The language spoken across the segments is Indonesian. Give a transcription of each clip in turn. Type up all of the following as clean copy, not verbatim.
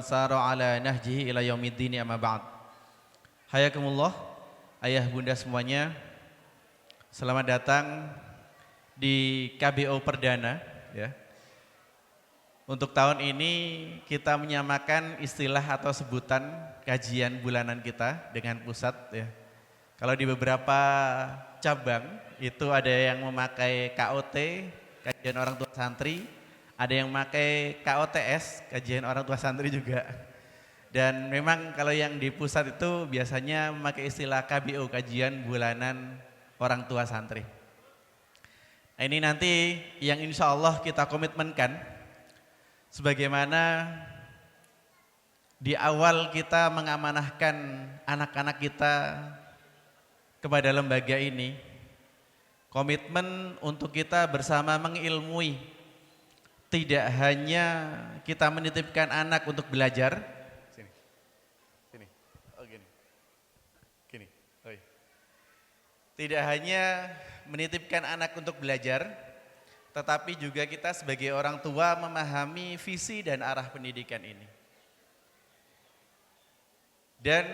sara ala nahjihi ila yaumiddin amma ba'd. Hayakumullah, ayah bunda semuanya. Selamat datang di KBO Perdana ya. Untuk tahun ini kita menyamakan istilah atau sebutan kajian bulanan kita dengan pusat ya. Kalau di beberapa cabang itu ada yang memakai KOT, kajian orang tua santri, ada yang memakai KOTS, kajian orang tua santri juga. Dan memang kalau yang di pusat itu biasanya memakai istilah KBO, kajian bulanan orang tua santri. Nah, ini nanti yang insya Allah kita komitmenkan, sebagaimana di awal kita mengamanahkan anak-anak kita kepada lembaga ini, komitmen untuk kita bersama mengilmui, tidak hanya kita menitipkan anak untuk belajar. Sini, oh gini, oh iya. Tidak hanya menitipkan anak untuk belajar, tetapi juga kita sebagai orang tua memahami visi dan arah pendidikan ini. Dan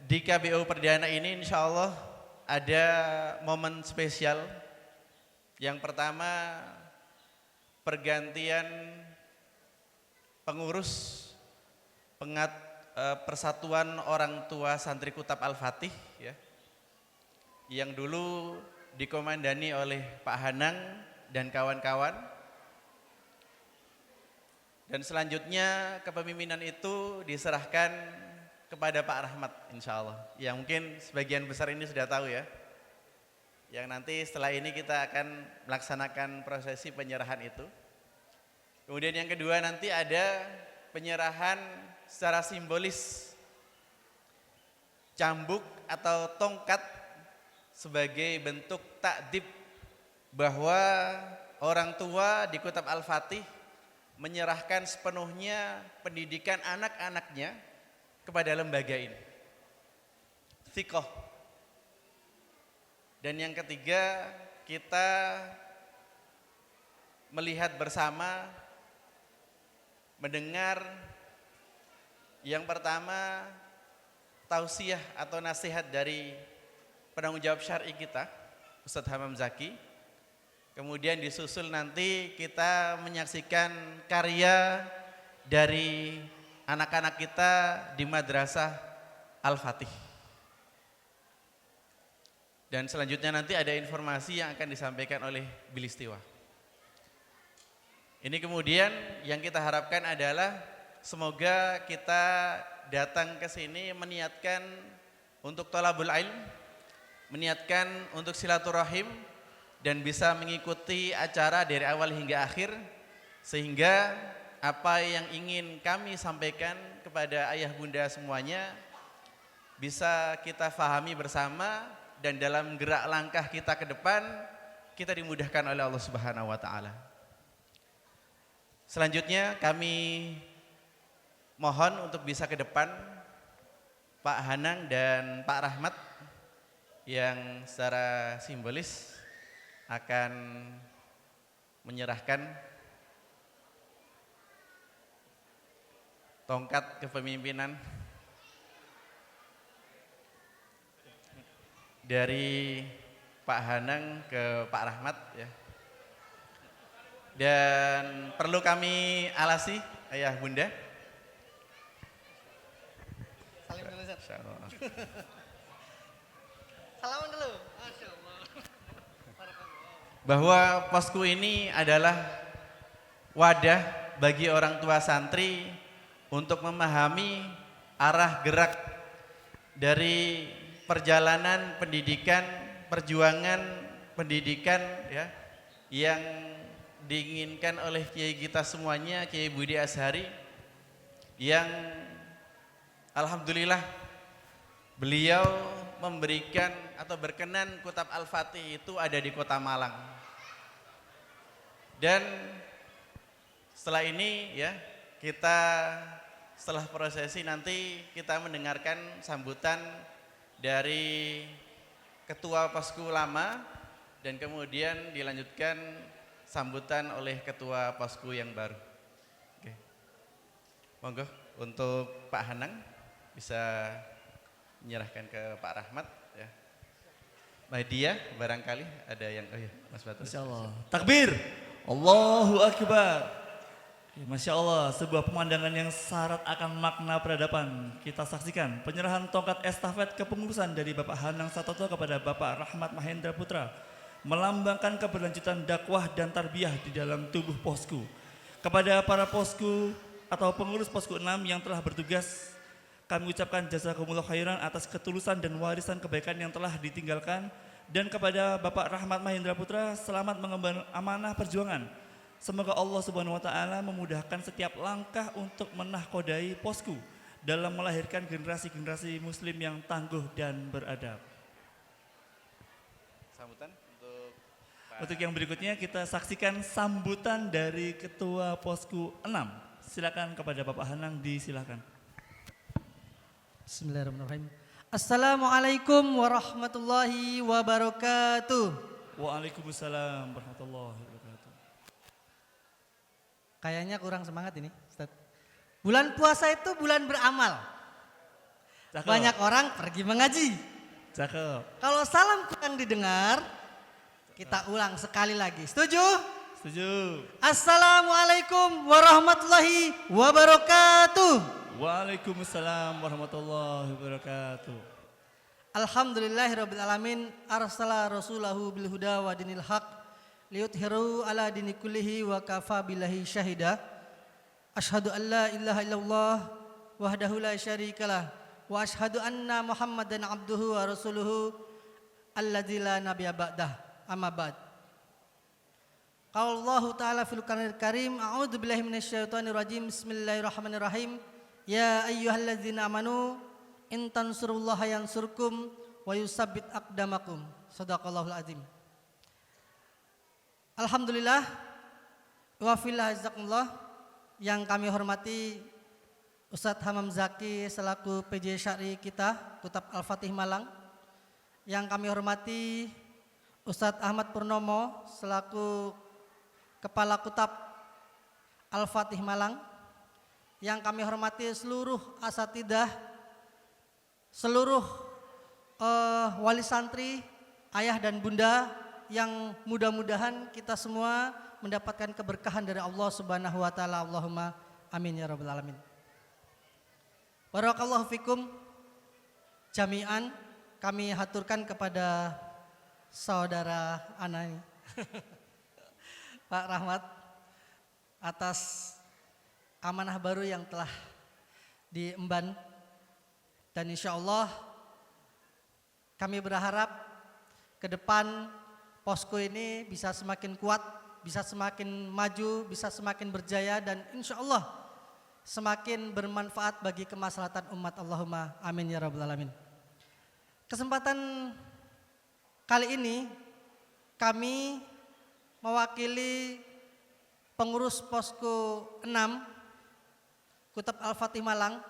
di KBO Perdana ini insya Allah ada momen spesial. Yang pertama, pergantian pengurus Persatuan Orang Tua Santri Kutab Al-Fatih ya, yang dulu dikomandani oleh Pak Hanang dan kawan-kawan. Dan selanjutnya kepemimpinan itu diserahkan kepada Pak Rahmat insya Allah, yang mungkin sebagian besar ini sudah tahu ya, yang nanti setelah ini kita akan melaksanakan prosesi penyerahan itu. Kemudian yang kedua nanti ada penyerahan secara simbolis cambuk atau tongkat sebagai bentuk takdib bahwa orang tua di Kutab Al-Fatih menyerahkan sepenuhnya pendidikan anak-anaknya kepada lembaga ini. Thiqah. Dan yang ketiga, kita melihat bersama, mendengar yang pertama tausiah atau nasihat dari penanggung jawab syar'i kita, Ustadz Hamam Zaki. Kemudian disusul nanti kita menyaksikan karya dari anak-anak kita di Madrasah Al-Fatih. Dan selanjutnya nanti ada informasi yang akan disampaikan oleh Bilistiwa. Ini kemudian yang kita harapkan adalah semoga kita datang ke sini meniatkan untuk thalabul ilm, meniatkan untuk silaturahim, dan bisa mengikuti acara dari awal hingga akhir, sehingga apa yang ingin kami sampaikan kepada ayah bunda semuanya bisa kita fahami bersama, dan dalam gerak langkah kita ke depan kita dimudahkan oleh Allah Subhanahu wa taala. Selanjutnya kami mohon untuk bisa ke depan Pak Hanang dan Pak Rahmat yang secara simbolis akan menyerahkan tongkat kepemimpinan dari Pak Hanang ke Pak Rahmat ya. Dan perlu kami alasi ayah bunda. Salim dulu, Ustaz. Salaman dulu. Masya Allah. Bahwa posku ini adalah wadah bagi orang tua santri untuk memahami arah gerak dari perjalanan pendidikan, perjuangan pendidikan ya, yang diinginkan oleh kiai kita semuanya, Kiai Budi Azhari, yang alhamdulillah beliau memberikan atau berkenan Kutab Al-Fatih itu ada di Kota Malang. Dan setelah ini ya, kita setelah prosesi nanti kita mendengarkan sambutan dari Ketua Posku Lama, dan kemudian dilanjutkan sambutan oleh Ketua Posku yang baru. Oke. Monggo Untuk Pak Hanang bisa menyerahkan ke Pak Rahmat ya. Dia barangkali ada yang Mas Batur. Masya Allah. Takbir. Allahu Akbar. Masya Allah, sebuah pemandangan yang syarat akan makna peradaban. Kita saksikan penyerahan tongkat estafet kepengurusan dari Bapak Hanang Satoto kepada Bapak Rahmat Mahendra Putra, melambangkan keberlanjutan dakwah dan tarbiyah di dalam tubuh posku. Kepada para posku atau pengurus posku 6 yang telah bertugas, kami ucapkan jazakumullah khairan atas ketulusan dan warisan kebaikan yang telah ditinggalkan. Dan kepada Bapak Rahmat Mahendra Putra, selamat mengemban amanah perjuangan. Semoga Allah Subhanahu wa taala memudahkan setiap langkah untuk menahkodai posku dalam melahirkan generasi-generasi muslim yang tangguh dan beradab. Sambutan untuk Pak. Untuk yang berikutnya kita saksikan sambutan dari Ketua Posku 6. Silakan kepada Bapak Hanang, disilakan. Bismillahirrahmanirrahim. Assalamualaikum warahmatullahi wabarakatuh. Waalaikumsalam warahmatullahi wabarakatuh. Kayaknya kurang semangat ini, Ustaz. Bulan puasa itu bulan beramal. Cakep. Banyak orang pergi mengaji. Cakep. Kalau salam kurang didengar, kita ulang sekali lagi. Setuju? Setuju. Assalamualaikum warahmatullahi wabarakatuh. Waalaikumsalam warahmatullahi wabarakatuh. Alhamdulillahirabbil alamin, arsala rasulahu bil huda wa dinil haq liyudhhiru ala dini kullihi wa kafa billahi syahida. Asyhadu an la ilaha illallah wahdahu la syarikalah wa asyhadu anna Muhammadan abduhu wa rasuluhu alladzi la nabiyya ba'dah. Amma ba'd. Qala Allah Ta'ala fil Qur'anil Karim, a'udzu billahi minasyaitonir rajim. Bismillahirrahmanirrahim. Ya ayyuhalladzina amanu in tansurullaha yansurkum wa yusabbit aqdamakum. Shadaqallahul azim. Alhamdulillah wa fillah jazakumullah. Yang kami hormati Ustadz Hamam Zaki selaku PJ Syari kita Kutab Al-Fatih Malang. Yang kami hormati Ustadz Ahmad Purnomo selaku Kepala Kutab Al-Fatih Malang. Yang kami hormati seluruh asatidah, seluruh wali santri, ayah dan bunda, yang mudah-mudahan kita semua mendapatkan keberkahan dari Allah Subhanahu wa taala. Allahumma amin ya rabbal alamin. Barakallahu fikum jami'an, kami haturkan kepada saudara Ana ini. Pak Rahmat atas amanah baru yang telah diemban, dan insya Allah kami berharap ke depan posko ini bisa semakin kuat, bisa semakin maju, bisa semakin berjaya, dan insya Allah semakin bermanfaat bagi kemaslahatan umat. Allahumma amin ya rabbal alamin. Kesempatan kali ini kami mewakili pengurus posko 6 Kutab Al-Fatih Malang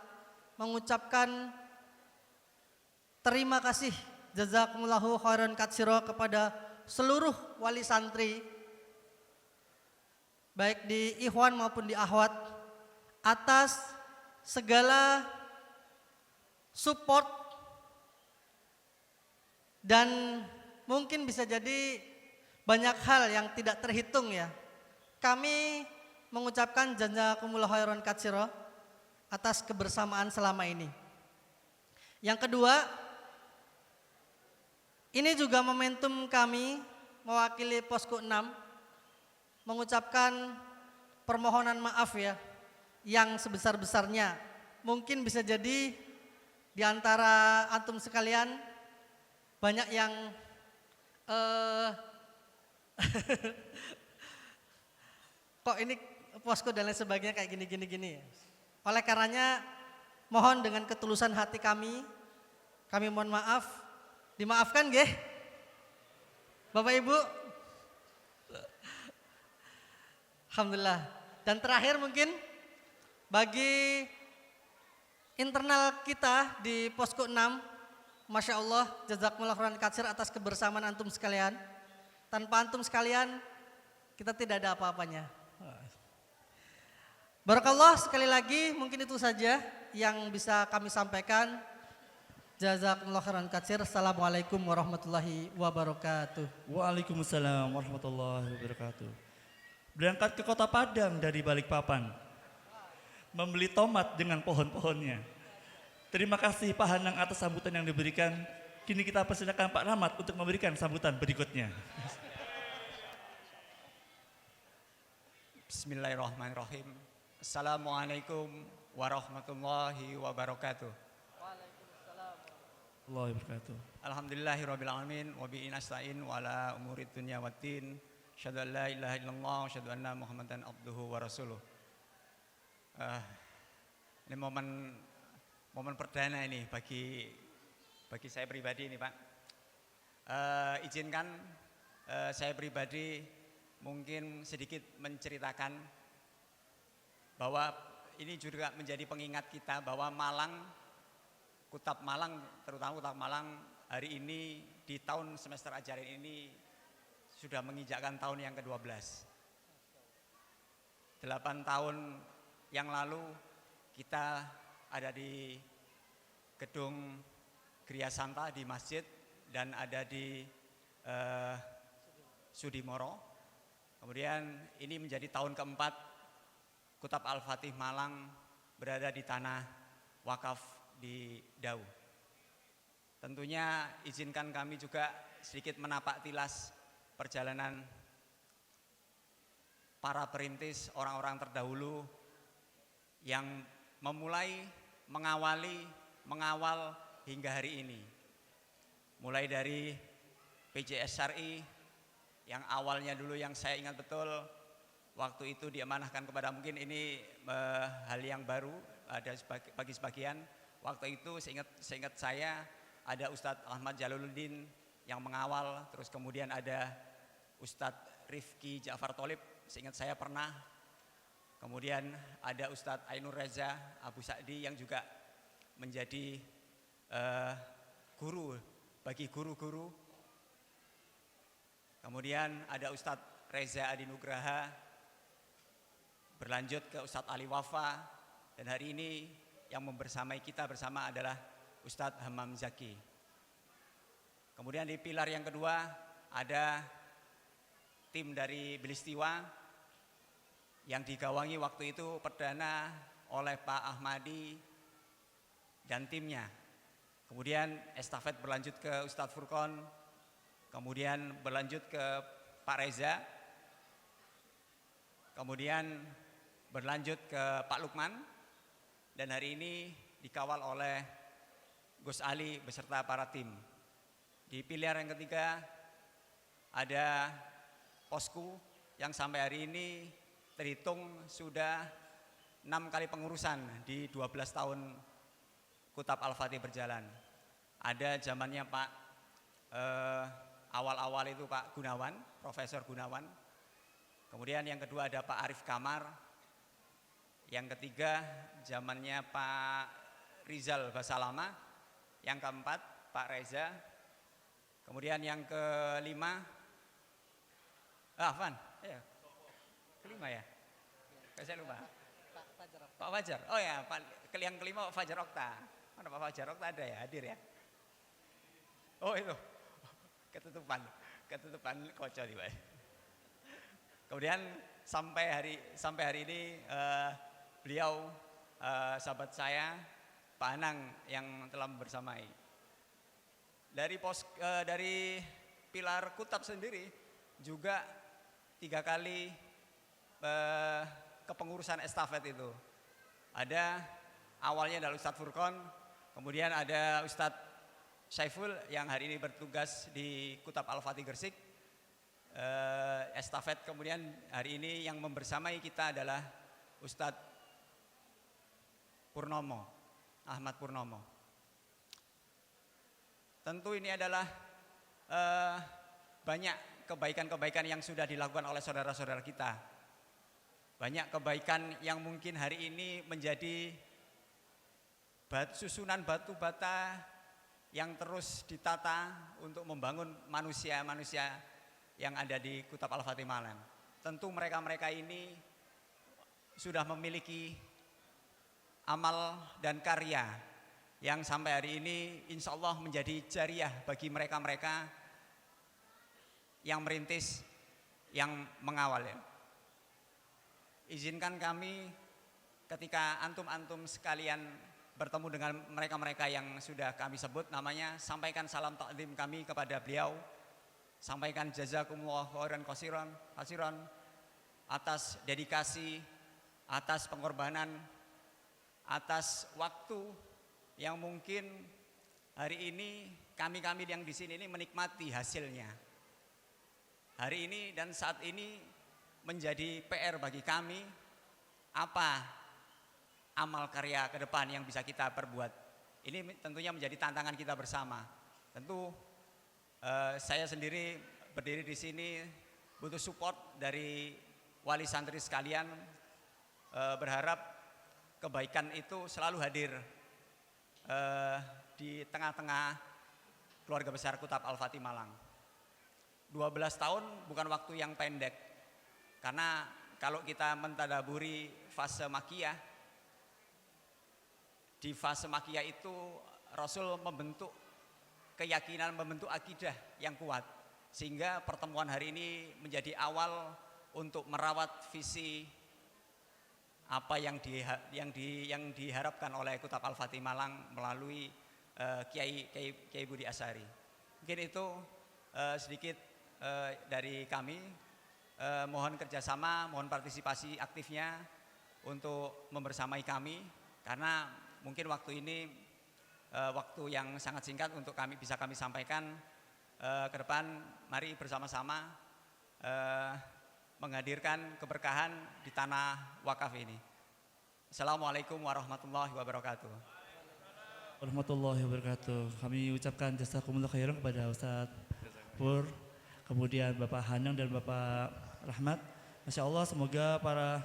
mengucapkan terima kasih jazakumullahu khairan katsira kepada seluruh wali santri baik di Ikhwan maupun di Akhwat atas segala support, dan mungkin bisa jadi banyak hal yang tidak terhitung ya. Kami mengucapkan jazakumullahu khairan katsira atas kebersamaan selama ini. Yang kedua, ini juga momentum kami mewakili Posko 6 mengucapkan permohonan maaf ya yang sebesar-besarnya. Mungkin bisa jadi di antara antum sekalian banyak yang kok ini posko dan lain sebagainya kayak gini. Oleh karenanya mohon dengan ketulusan hati kami mohon maaf, dimaafkan nggih Bapak Ibu. Alhamdulillah. Dan terakhir mungkin bagi internal kita di Posko 6, Masya Allah, jazakumullah khairan katsir atas kebersamaan antum sekalian. Tanpa antum sekalian kita tidak ada apa-apanya. Barakallah, sekali lagi mungkin itu saja yang bisa kami sampaikan. Jazakumullah khairan katsir. Assalamualaikum warahmatullahi wabarakatuh. Waalaikumsalam warahmatullahi wabarakatuh. Berangkat ke kota Padang dari Balikpapan, membeli tomat dengan pohon-pohonnya. Terima kasih Pak Hanang atas sambutan yang diberikan. Kini kita persilakan Pak Rahmat untuk memberikan sambutan berikutnya. Bismillahirrahmanirrahim. Assalamualaikum warahmatullahi wabarakatuh. Allah wabarakatuh. Alhamdulillahirabbil alamin wa bihi nasta'in wa ala umurid dunya waddin. Asyhadu an la ilaha illallah wa asyhadu anna Muhammadan abduhu wa rasuluh. Ini momen perdana ini bagi saya pribadi ini Pak. Izinkan saya pribadi mungkin sedikit menceritakan bahwa ini juga menjadi pengingat kita bahwa Kutab Malang, terutama Kutab Malang hari ini di tahun semester ajaran ini sudah menginjakkan tahun yang ke-12. 8 tahun yang lalu kita ada di gedung Gria Santa di masjid dan ada di Sudimoro. Kemudian ini menjadi tahun keempat Kutab Al-Fatih Malang berada di tanah wakaf di Dau. Tentunya izinkan kami juga sedikit menapak tilas perjalanan para perintis orang-orang terdahulu yang mengawal hingga hari ini. Mulai dari PJS Syar'i yang awalnya dulu yang saya ingat betul waktu itu diamanahkan kepada, mungkin ini hal yang baru ada bagi sebagian. Waktu itu seingat saya ada Ustadz Ahmad Jalaluddin yang mengawal, terus kemudian ada Ustadz Rifki Ja'far Tholib, seingat saya pernah. Kemudian ada Ustadz Ainur Reza Abu Sa'di yang juga menjadi guru bagi guru-guru. Kemudian ada Ustadz Reza Adi Nugraha, berlanjut ke Ustadz Ali Wafa, dan hari ini yang membersamai kita bersama adalah Ustadz Hamam Zaki. Kemudian di pilar yang kedua ada tim dari Belistiwa yang digawangi waktu itu perdana oleh Pak Ahmadi dan timnya. Kemudian estafet berlanjut ke Ustadz Furqon, kemudian berlanjut ke Pak Reza, kemudian berlanjut ke Pak Lukman, dan hari ini dikawal oleh Gus Ali beserta para tim. Di pilar yang ketiga ada posku yang sampai hari ini terhitung sudah 6 kali pengurusan di 12 tahun Kutab Al-Fatih berjalan. Ada zamannya Pak awal-awal itu Pak Gunawan, Profesor Gunawan. Kemudian yang kedua ada Pak Arif Kamar. Yang ketiga zamannya Pak Rizal Basalama. Yang keempat Pak Reza. Kemudian yang kelima kelima ya? Saya lupa. Pak Fajar. Oh ya, yang kelima Pak Fajar Okta. Mana Pak Fajar Okta ada ya, hadir ya? Oh itu. Ketutupan kocok nih Pak. Kemudian sampai hari ini beliau sahabat saya Pak Anang yang telah bersamai. Dari pilar Kutab sendiri juga 3 kali kepengurusan estafet itu. Ada awalnya adalah Ustadz Furqon, kemudian ada Ustadz Saiful yang hari ini bertugas di Kutab Al-Fatih Gresik. Estafet kemudian hari ini yang membersamai kita adalah Ustadz Purnomo, Ahmad Purnomo. Tentu ini adalah banyak kebaikan-kebaikan yang sudah dilakukan oleh saudara-saudara kita. Banyak kebaikan yang mungkin hari ini menjadi susunan batu bata yang terus ditata untuk membangun manusia-manusia yang ada di Kutab Al-Fatih Malang. Tentu mereka-mereka ini sudah memiliki amal dan karya yang sampai hari ini insya Allah menjadi jariah bagi mereka-mereka yang merintis, yang mengawal ya. Izinkan kami ketika antum-antum sekalian bertemu dengan mereka-mereka yang sudah kami sebut namanya, sampaikan salam takdim kami kepada beliau, sampaikan jazakumullah khairan kasiran atas dedikasi, atas pengorbanan, atas waktu yang mungkin hari ini kami-kami yang di sini ini menikmati hasilnya. Hari ini dan saat ini menjadi PR bagi kami, apa amal karya ke depan yang bisa kita perbuat. Ini tentunya menjadi tantangan kita bersama. Tentu saya sendiri berdiri di sini butuh support dari wali santri sekalian, berharap kebaikan itu selalu hadir di tengah-tengah keluarga besar Kutab Al-Fatih Malang. 12 tahun bukan waktu yang pendek, karena kalau kita mentadaburi fase makiyah, di fase makiyah itu Rasul membentuk keyakinan, membentuk akidah yang kuat, sehingga pertemuan hari ini menjadi awal untuk merawat visi apa yang diharapkan oleh Kutab Al-Fatih Malang melalui Kiai Budi Asyari. Mungkin itu sedikit dari kami. Mohon kerjasama, mohon partisipasi aktifnya untuk membersamai kami, karena mungkin waktu ini waktu yang sangat singkat untuk bisa kami sampaikan. Ke depan mari bersama-sama menghadirkan keberkahan di tanah wakaf ini. Assalamualaikum warahmatullahi wabarakatuh. Warahmatullahi wabarakatuh. Kami ucapkan jazakumullah khairan kepada Ustadz Pur, kemudian Bapak Hanang dan Bapak Rahmat. Masya Allah, semoga para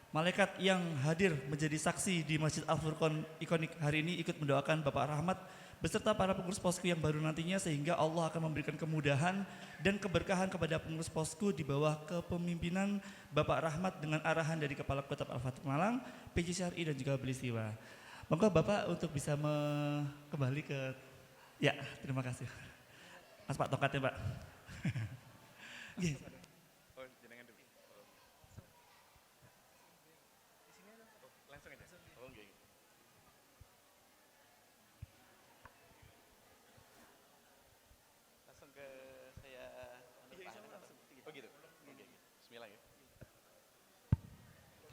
malaikat yang hadir menjadi saksi di Masjid Al-Furqan ikonik hari ini ikut mendoakan Bapak Rahmat beserta para pengurus posku yang baru nantinya, sehingga Allah akan memberikan kemudahan dan keberkahan kepada pengurus posku di bawah kepemimpinan Bapak Rahmat dengan arahan dari Kepala Kutab Al-Fatih Malang, PJ Syar'i dan juga Belistiwa. Monggo Bapak untuk bisa kembali ke, ya terima kasih. Mas Pak tongkatnya Pak.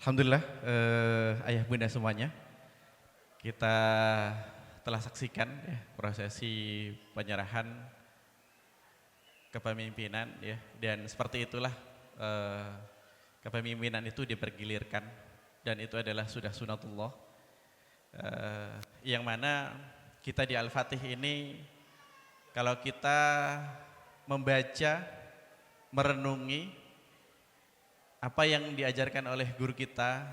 Alhamdulillah, ayah bunda semuanya, kita telah saksikan ya, prosesi penyerahan kepemimpinan ya, dan seperti itulah kepemimpinan itu dipergilirkan, dan itu adalah sudah sunatullah, yang mana kita di Al-Fatih ini kalau kita membaca, merenungi apa yang diajarkan oleh guru kita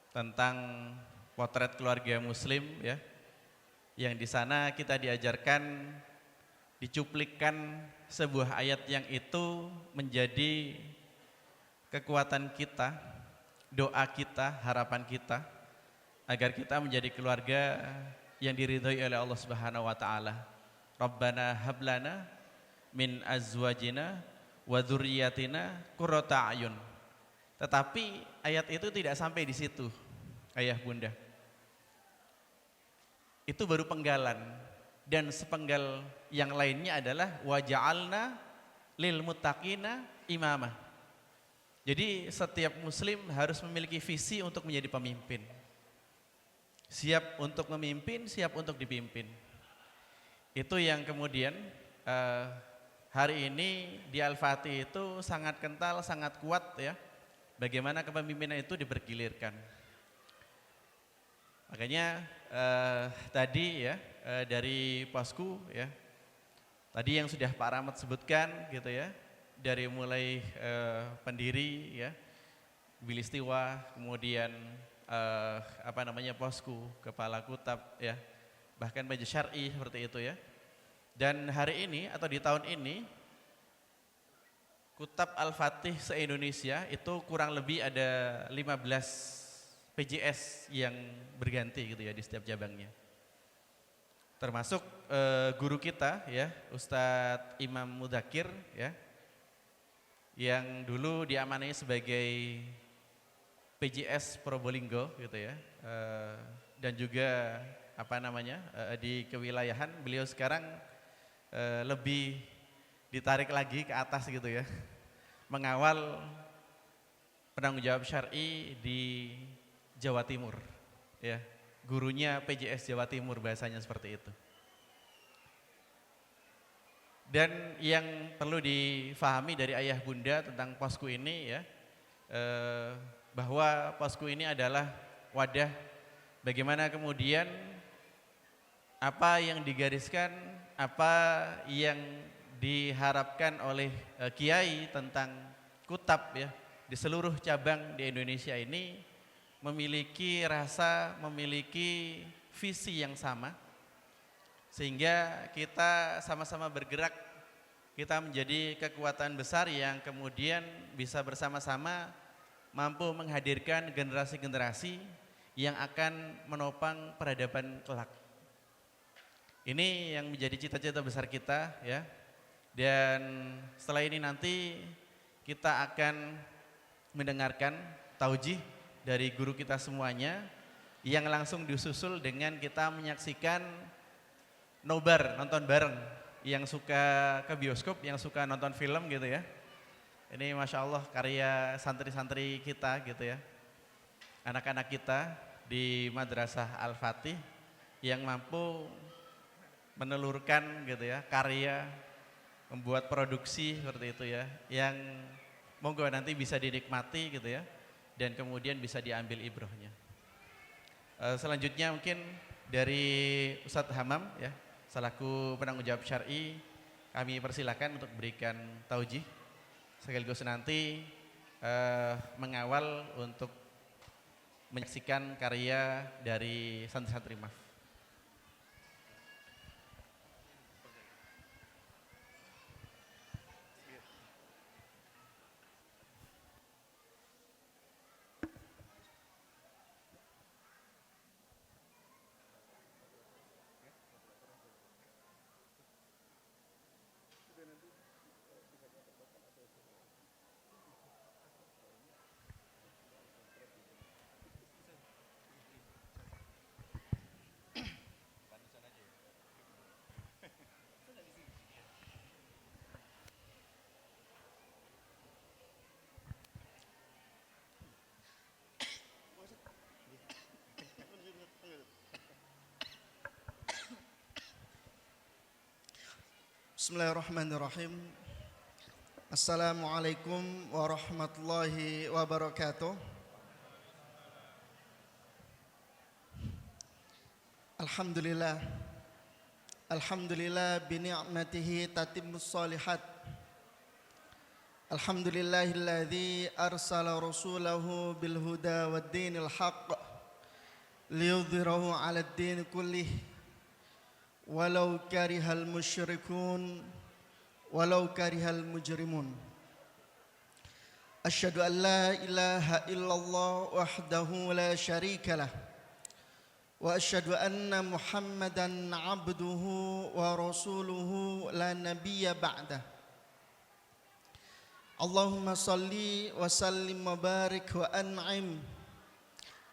tentang potret keluarga muslim ya, yang di sana kita diajarkan, dicuplikkan sebuah ayat yang itu menjadi kekuatan kita, doa kita, harapan kita agar kita menjadi keluarga yang diridhoi oleh Allah Subhanahu wa taala. Rabbana hablana min azwajina wa dzurriyyatina qurrata a'yun. Tetapi ayat itu tidak sampai di situ, ayah bunda. Itu baru penggalan, dan sepenggal yang lainnya adalah waja'alna lil muttaqina imamah. Jadi setiap muslim harus memiliki visi untuk menjadi pemimpin. Siap untuk memimpin, siap untuk dipimpin. Itu yang kemudian hari ini di Al-Fatih itu sangat kental, sangat kuat ya. Bagaimana kepemimpinan itu dipergilirkan. Makanya tadi ya dari posku ya, tadi yang sudah Pak Rahmat sebutkan gitu ya, dari mulai pendiri ya, Belistiwa, kemudian posku, Kepala Kutab ya, bahkan PJ Syar'i seperti itu ya. Dan hari ini atau di tahun ini Kutab Al-Fatih se-Indonesia itu kurang lebih ada 15 PJS yang berganti gitu ya di setiap cabangnya. Termasuk guru kita ya, Ustadz Imam Mudakir ya, yang dulu diamanai sebagai PJS Probolinggo gitu ya, dan juga apa namanya di kewilayahan. Beliau sekarang lebih ditarik lagi ke atas gitu ya, mengawal penanggung jawab syar'i di Jawa Timur ya, gurunya PJS Jawa Timur, bahasanya seperti itu. Dan yang perlu difahami dari ayah bunda tentang posku ini ya, bahwa posku ini adalah wadah bagaimana kemudian apa yang digariskan, apa yang diharapkan oleh kiai tentang kutab ya di seluruh cabang di Indonesia ini memiliki rasa, memiliki visi yang sama, sehingga kita sama-sama bergerak, kita menjadi kekuatan besar yang kemudian bisa bersama-sama mampu menghadirkan generasi-generasi yang akan menopang peradaban kelak. Ini yang menjadi cita-cita besar kita ya. Dan setelah ini nanti kita akan mendengarkan taujih dari guru kita semuanya yang langsung disusul dengan kita menyaksikan nobar, nonton bareng, yang suka ke bioskop, yang suka nonton film gitu ya. Ini Masya Allah karya santri-santri kita gitu ya, anak-anak kita di Madrasah Al-Fatih yang mampu menelurkan gitu ya karya, membuat produksi seperti itu ya, yang monggo nanti bisa dinikmati gitu ya, dan kemudian bisa diambil ibrohnya. Selanjutnya mungkin dari Ustadz Hamam ya, selaku penanggung jawab syar'i, kami persilakan untuk berikan taujih sekaligus nanti mengawal untuk menyaksikan karya dari santri-santri MAF. Bismillahirrahmanirrahim. Assalamualaikum warahmatullahi wabarakatuh. Alhamdulillah. Alhamdulillah bi ni'matihi tatimmus shalihat. Alhamdulillahilladzi arsala rasulahu bil huda wad dinil haqq liyudhhirahu 'alad din kullih walau karihal musyrikun walau karihal mujrimun. Asyhadu an la ilaha illallah wahdahu la syarikalah wa asyhadu anna Muhammadan abduhu wa rasuluhu la nabiyya ba'dah. Allahumma salli wa sallim wa barik wa an'im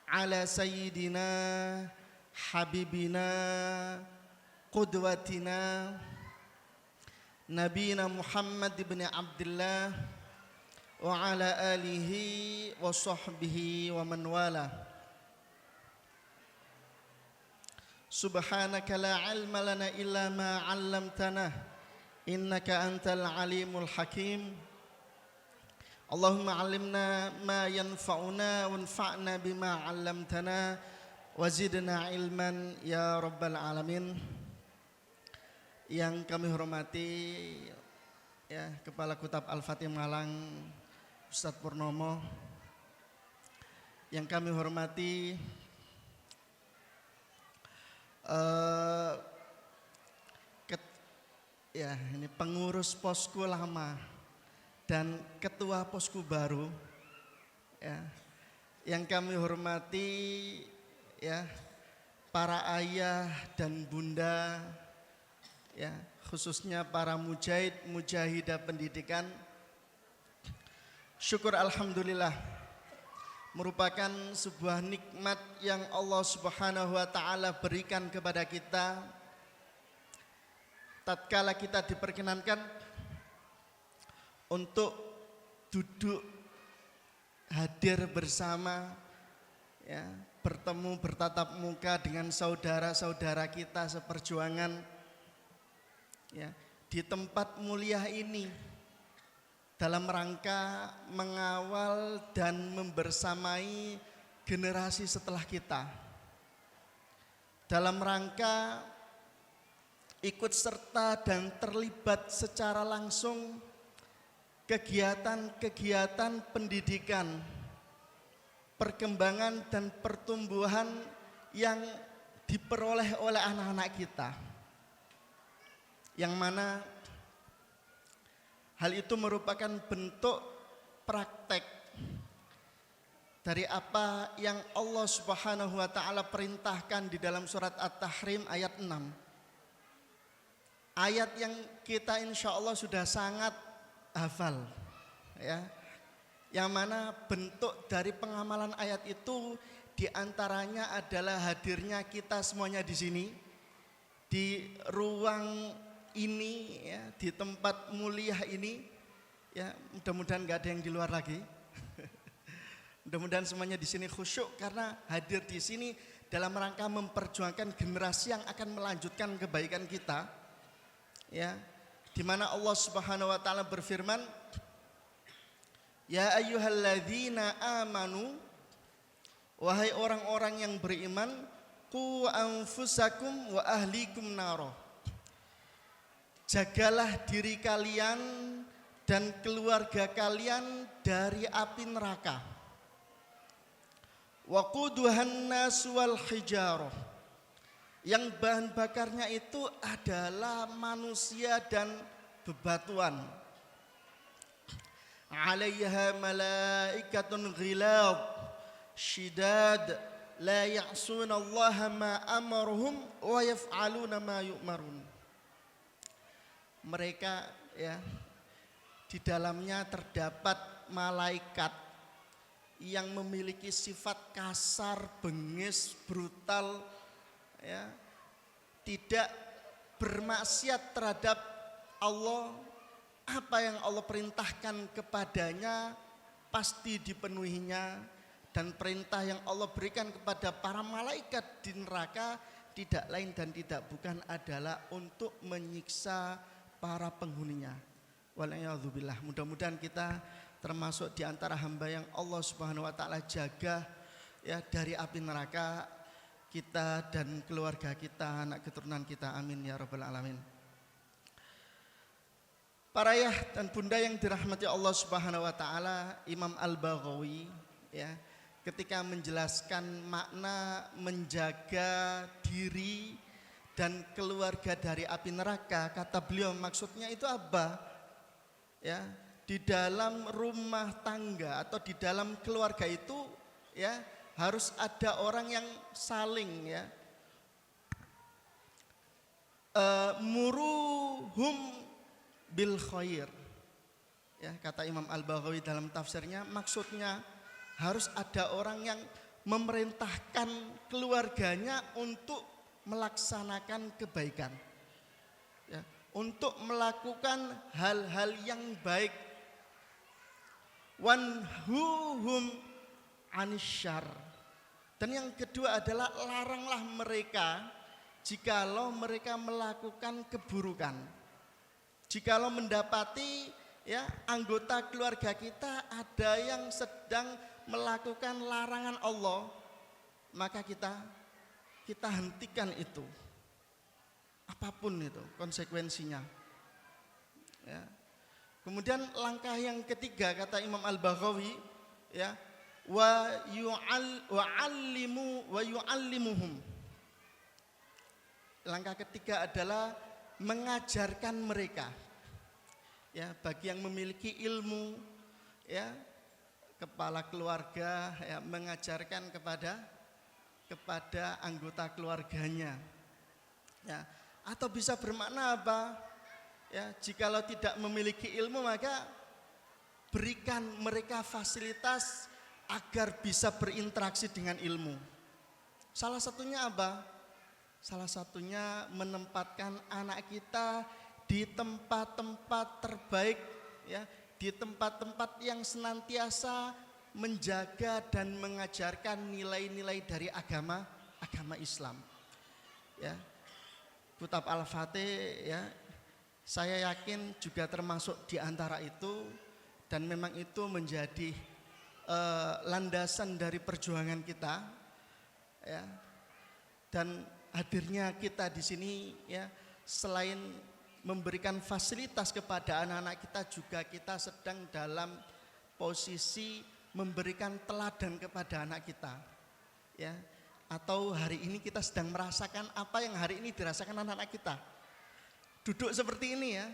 ala sayyidina habibina qudwatina nabiyina Muhammad ibn Abdullah wa ala alihi wa sahbihi wa man wala. Subhanaka la ilma lana illa ma 'allamtana innaka antal alimul hakim. Allahumma 'allimna ma yanfa'una wanfa'na bima 'allamtana wa zidna ilman ya rabbal alamin. Yang kami hormati ya Kepala Kutab Al-Fatih Malang Ustadz Purnomo, yang kami hormati ini pengurus posko lama dan Ketua Posku Baru, ya, yang kami hormati, ya, para ayah dan bunda, ya, khususnya para mujahid, mujahidah pendidikan. Syukur alhamdulillah merupakan sebuah nikmat yang Allah Subhanahu wa taala berikan kepada kita tatkala kita diperkenankan untuk duduk hadir bersama, ya, bertemu bertatap muka dengan saudara-saudara kita seperjuangan, ya, di tempat mulia ini dalam rangka mengawal dan membersamai generasi setelah kita, dalam rangka ikut serta dan terlibat secara langsung kegiatan-kegiatan pendidikan, perkembangan dan pertumbuhan yang diperoleh oleh anak-anak kita, yang mana hal itu merupakan bentuk praktek dari apa yang Allah Subhanahu wa taala perintahkan di dalam surat At-Tahrim ayat 6. Ayat yang kita insya Allah sudah sangat hafal, ya. Yang mana bentuk dari pengamalan ayat itu diantaranya adalah hadirnya kita semuanya di sini, di ruang ini, ya, di tempat mulia ini, ya, mudah-mudahan nggak ada yang di luar lagi. Mudah-mudahan semuanya di sini khusyuk karena hadir di sini dalam rangka memperjuangkan generasi yang akan melanjutkan kebaikan kita, ya, di mana Allah Subhanahu wa taala berfirman, ya ayyuhalladzina amanu, wahai orang-orang yang beriman, qu anfusakum wa ahlikum naro, jagalah diri kalian dan keluarga kalian dari api neraka. Waquduhan nas wal hijarah, yang bahan bakarnya itu adalah manusia dan bebatuan. Alaiha malaikatun ghilad syidad la ya'suna Allah ma amaruhum wa yaf'aluna ma yu'marun. Mereka, ya, di dalamnya terdapat malaikat yang memiliki sifat kasar, bengis, brutal, ya, tidak bermaksiat terhadap Allah. Apa yang Allah perintahkan kepadanya pasti dipenuhinya, dan perintah yang Allah berikan kepada para malaikat di neraka tidak lain dan tidak bukan adalah untuk menyiksa para penghuninya. Walayadzubillah. Mudah-mudahan kita termasuk di antara hamba yang Allah Subhanahu wa taala jaga, ya, dari api neraka, kita dan keluarga kita, anak keturunan kita, amin ya rabbal alamin. Para ayah dan bunda yang dirahmati Allah Subhanahu wa taala, Imam Al-Baghawi, ya, ketika menjelaskan makna menjaga diri dan keluarga dari api neraka, kata beliau maksudnya itu apa? Ya, di dalam rumah tangga atau di dalam keluarga itu, ya, harus ada orang yang saling, ya, muruhum bil khair. Ya, kata Imam Al-Baghawi dalam tafsirnya, maksudnya harus ada orang yang memerintahkan keluarganya untuk melaksanakan kebaikan, ya, untuk melakukan hal-hal yang baik. Wanhuhum anisyar. Dan yang kedua adalah laranglah mereka jikalau mereka melakukan keburukan. Jikalau mendapati, ya, anggota keluarga kita ada yang sedang melakukan larangan Allah, maka kita hentikan itu, apapun itu konsekuensinya, ya. Kemudian langkah yang ketiga kata Imam Al-Baghawi, ya, wa yu'allimuhum. Langkah ketiga adalah mengajarkan mereka. ya bagi yang memiliki ilmu, ya kepala keluarga ya mengajarkan kepada anggota keluarganya, ya. Atau bisa bermakna apa? Ya, jikalau tidak memiliki ilmu maka berikan mereka fasilitas agar bisa berinteraksi dengan ilmu. Salah satunya apa? Salah satunya menempatkan anak kita di tempat-tempat terbaik, ya, di tempat-tempat yang senantiasa menjaga dan mengajarkan nilai-nilai dari agama Islam. Ya. Kitab Al-Fatih, ya, saya yakin juga termasuk di antara itu, dan memang itu menjadi landasan dari perjuangan kita, ya. Dan hadirnya kita di sini, ya, selain memberikan fasilitas kepada anak-anak kita, juga kita sedang dalam posisi memberikan teladan kepada anak kita, ya. Atau hari ini kita sedang merasakan apa yang hari ini dirasakan anak-anak kita. Duduk seperti ini, ya,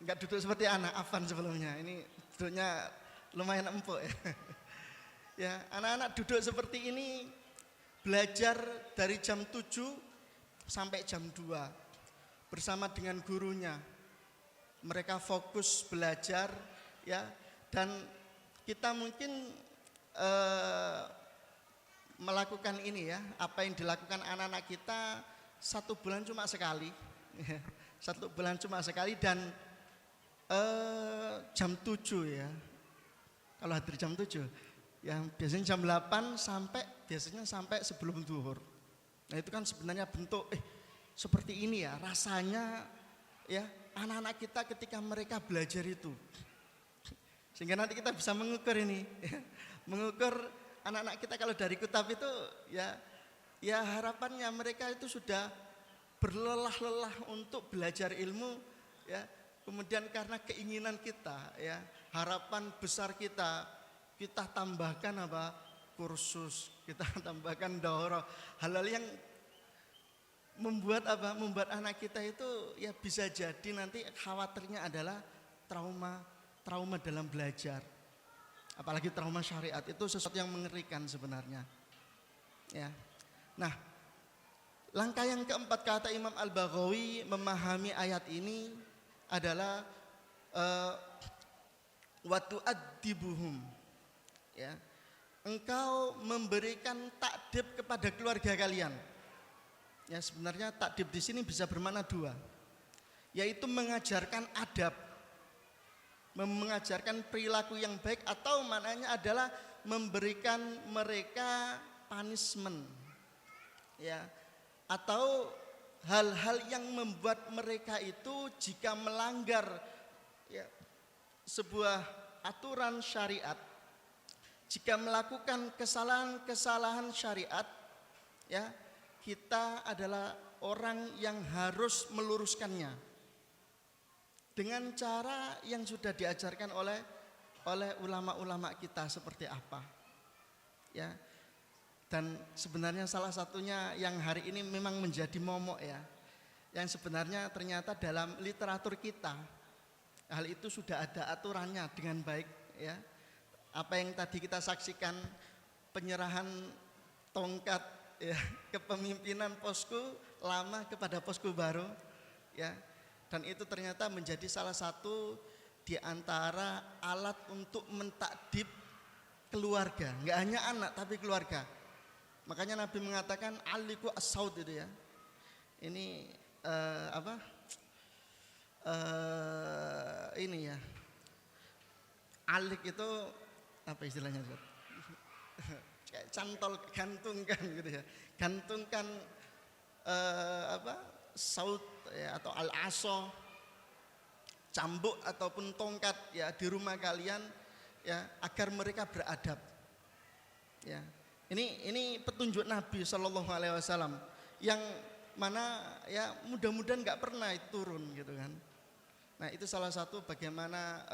enggak duduk seperti anak Afan sebelumnya. Ini duduknya lumayan empuk, ya. Ya, anak-anak duduk seperti ini belajar dari jam 7 sampai jam 2 bersama dengan gurunya. Mereka fokus belajar, ya, dan kita mungkin melakukan ini, ya, apa yang dilakukan anak-anak kita 1 bulan cuma sekali, 1 bulan cuma sekali, dan jam 7, ya, kalau hadir jam 7, yang biasanya jam 8 sampai sebelum zuhur. Nah itu kan sebenarnya bentuk seperti ini, ya, rasanya, ya, anak-anak kita ketika mereka belajar itu, sehingga nanti kita bisa mengukur ini, ya, mengukur anak-anak kita kalau dari kitab itu, ya harapannya mereka itu sudah berlelah-lelah untuk belajar ilmu, ya. Kemudian karena keinginan kita, ya, harapan besar kita tambahkan apa? Kursus, kita tambahkan daurah, hal-hal yang membuat apa? Membuat anak kita itu, ya, bisa jadi nanti khawatirnya adalah trauma dalam belajar. Apalagi trauma syariat itu sesuatu yang mengerikan sebenarnya, ya. Nah, langkah yang keempat kata Imam Al-Baghawi memahami ayat ini adalah wa tu'addibuhum, ya. Engkau memberikan takdib kepada keluarga kalian. Ya, sebenarnya takdib di sini bisa bermakna 2, yaitu mengajarkan adab, mengajarkan perilaku yang baik, atau maknanya adalah memberikan mereka punishment, ya, atau hal-hal yang membuat mereka itu jika melanggar, ya, sebuah aturan syariat, jika melakukan kesalahan syariat, ya, kita adalah orang yang harus meluruskannya dengan cara yang sudah diajarkan oleh ulama-ulama kita seperti apa, ya. Dan sebenarnya salah satunya yang hari ini memang menjadi momok, ya, yang sebenarnya ternyata dalam literatur kita hal itu sudah ada aturannya dengan baik, ya. Apa yang tadi kita saksikan, penyerahan tongkat, ya, kepemimpinan posko lama kepada posko baru, ya. Dan itu ternyata menjadi salah satu di antara alat untuk mentakdib keluarga, enggak hanya anak tapi keluarga. Makanya Nabi mengatakan aliku as-saud itu, ya. Ini ini, ya. Alik itu apa istilahnya? Kayak cantol, gantungkan gitu, ya. Gantungkan saud, ya, atau al-aso, cambuk ataupun tongkat, ya, di rumah kalian, ya, agar mereka beradab, ya. Ini petunjuk Nabi Shallallahu Alaihi Wasallam yang mana, ya, mudah-mudahan nggak pernah turun gitu kan. Nah itu salah satu bagaimana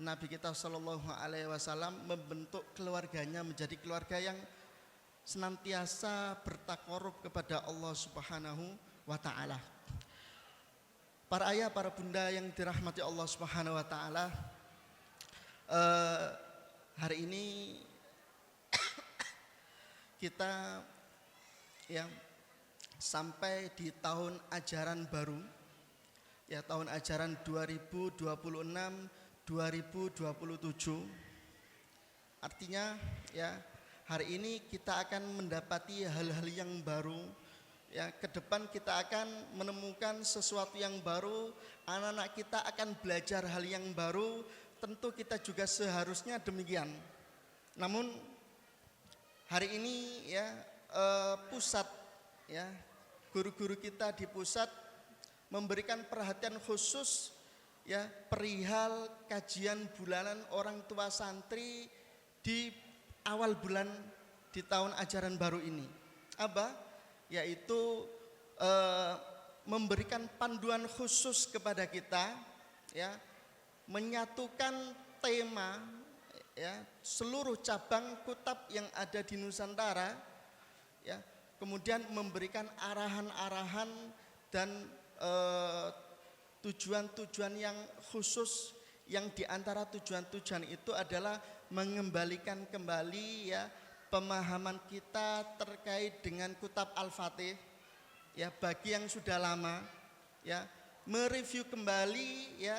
Nabi kita Shallallahu Alaihi Wasallam membentuk keluarganya menjadi keluarga yang senantiasa bertakarub kepada Allah Subhanahu wa Ta'ala. para ayah, para bunda yang dirahmati Allah Subhanahu wa taala. Hari ini kita yang sampai di tahun ajaran baru, ya tahun ajaran 2026-2027. Artinya ya hari ini kita akan mendapati hal-hal yang baru. Ya, ke depan kita akan menemukan sesuatu yang baru, anak-anak kita akan belajar hal yang baru, tentu kita juga seharusnya demikian. Namun hari ini ya pusat ya guru-guru kita di pusat memberikan perhatian khusus ya perihal kajian bulanan orang tua santri di awal bulan di tahun ajaran baru ini. Apa? Yaitu memberikan panduan khusus kepada kita ya, menyatukan tema ya seluruh cabang kutab yang ada di Nusantara ya, kemudian memberikan arahan-arahan dan tujuan-tujuan yang khusus, yang diantara tujuan-tujuan itu adalah mengembalikan kembali ya pemahaman kita terkait dengan Kutab Al-Fatih ya, bagi yang sudah lama ya, mereview kembali ya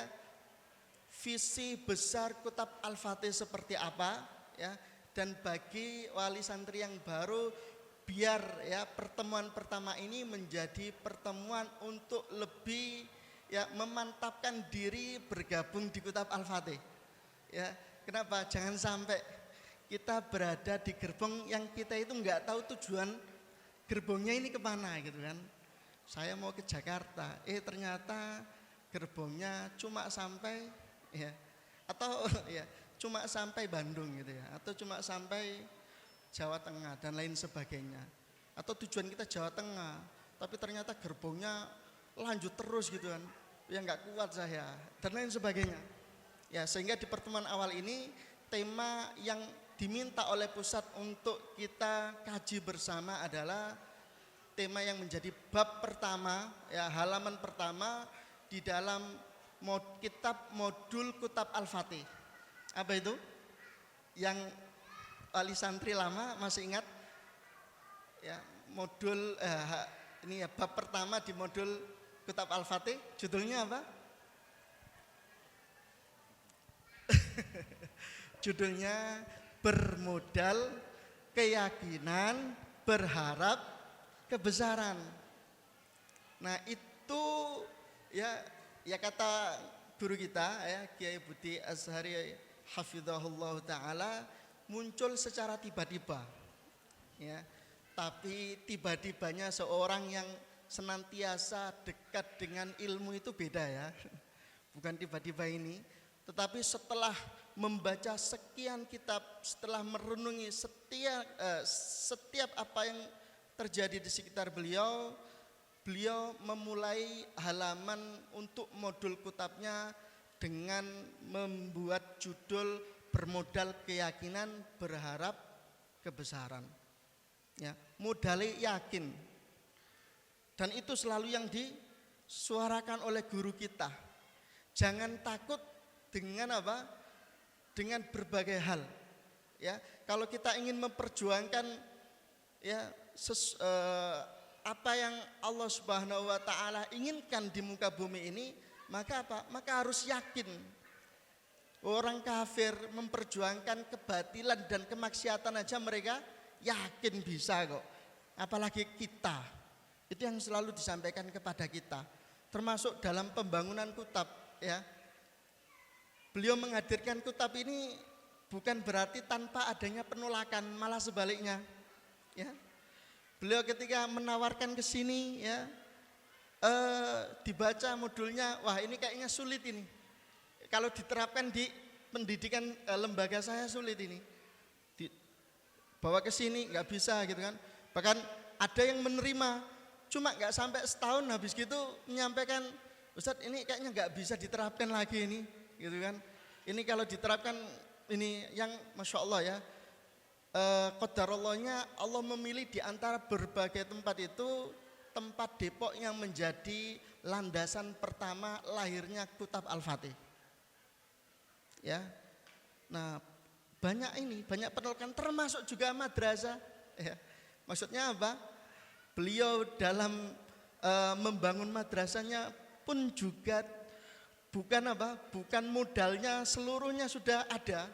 visi besar Kutab Al-Fatih seperti apa ya, dan bagi wali santri yang baru biar ya pertemuan pertama ini menjadi pertemuan untuk lebih ya memantapkan diri bergabung di Kutab Al-Fatih ya. Kenapa? Jangan sampai kita berada di gerbong yang kita itu nggak tahu tujuan gerbongnya ini kemana gitu kan. Saya mau ke Jakarta, ternyata gerbongnya cuma sampai ya, atau ya cuma sampai Bandung gitu ya, atau cuma sampai Jawa Tengah dan lain sebagainya. Atau tujuan kita Jawa Tengah, tapi ternyata gerbongnya lanjut terus gitu kan, ya nggak kuat saya dan lain sebagainya. Ya sehingga di pertemuan awal ini tema yang diminta oleh pusat untuk kita kaji bersama adalah tema yang menjadi bab pertama ya, halaman pertama di dalam kitab modul Kutab Al-Fatih. Apa itu? Yang wali santri lama masih ingat? Ya, modul ini ya bab pertama di modul Kutab Al-Fatih, judulnya apa? Judulnya bermodal keyakinan, berharap kebesaran. Nah itu ya kata guru kita ya Kiai Budi Azhari hafizahullah taala, muncul secara tiba-tiba ya, tapi tiba-tibanya seorang yang senantiasa dekat dengan ilmu itu beda ya, bukan tiba-tiba ini, tetapi setelah membaca sekian kitab, setelah merenungi setiap apa yang terjadi di sekitar beliau, beliau memulai halaman untuk modul kutabnya dengan membuat judul bermodal keyakinan, berharap kebesaran. Ya, modalnya yakin. Dan itu selalu yang disuarakan oleh guru kita. Jangan takut dengan apa? Dengan berbagai hal. Ya, kalau kita ingin memperjuangkan ya apa yang Allah Subhanahu wa taala inginkan di muka bumi ini, maka apa? Maka harus yakin. Orang kafir memperjuangkan kebatilan dan kemaksiatan aja mereka yakin bisa kok. Apalagi kita. Itu yang selalu disampaikan kepada kita. Termasuk dalam pembangunan kutab ya. Beliau menghadirkan kutab ini bukan berarti tanpa adanya penolakan, malah sebaliknya. Ya. Beliau ketika menawarkan ke sini ya, dibaca modulnya, wah ini kayaknya sulit ini. Kalau diterapkan di pendidikan lembaga saya sulit ini. Bawa ke sini nggak bisa gitu kan. Bahkan ada yang menerima, cuma nggak sampai setahun habis gitu menyampaikan, Ustadz ini kayaknya nggak bisa diterapkan lagi ini, gitu kan. Ini kalau diterapkan ini yang Masya Allah ya, qadarallahnya Allah memilih di antara berbagai tempat itu tempat Depok yang menjadi landasan pertama lahirnya Kitab Al-Fatih. Ya. Nah, banyak penolakan termasuk juga madrasah. Ya. Maksudnya apa? Beliau dalam membangun madrasahnya pun juga bukan modalnya seluruhnya sudah ada.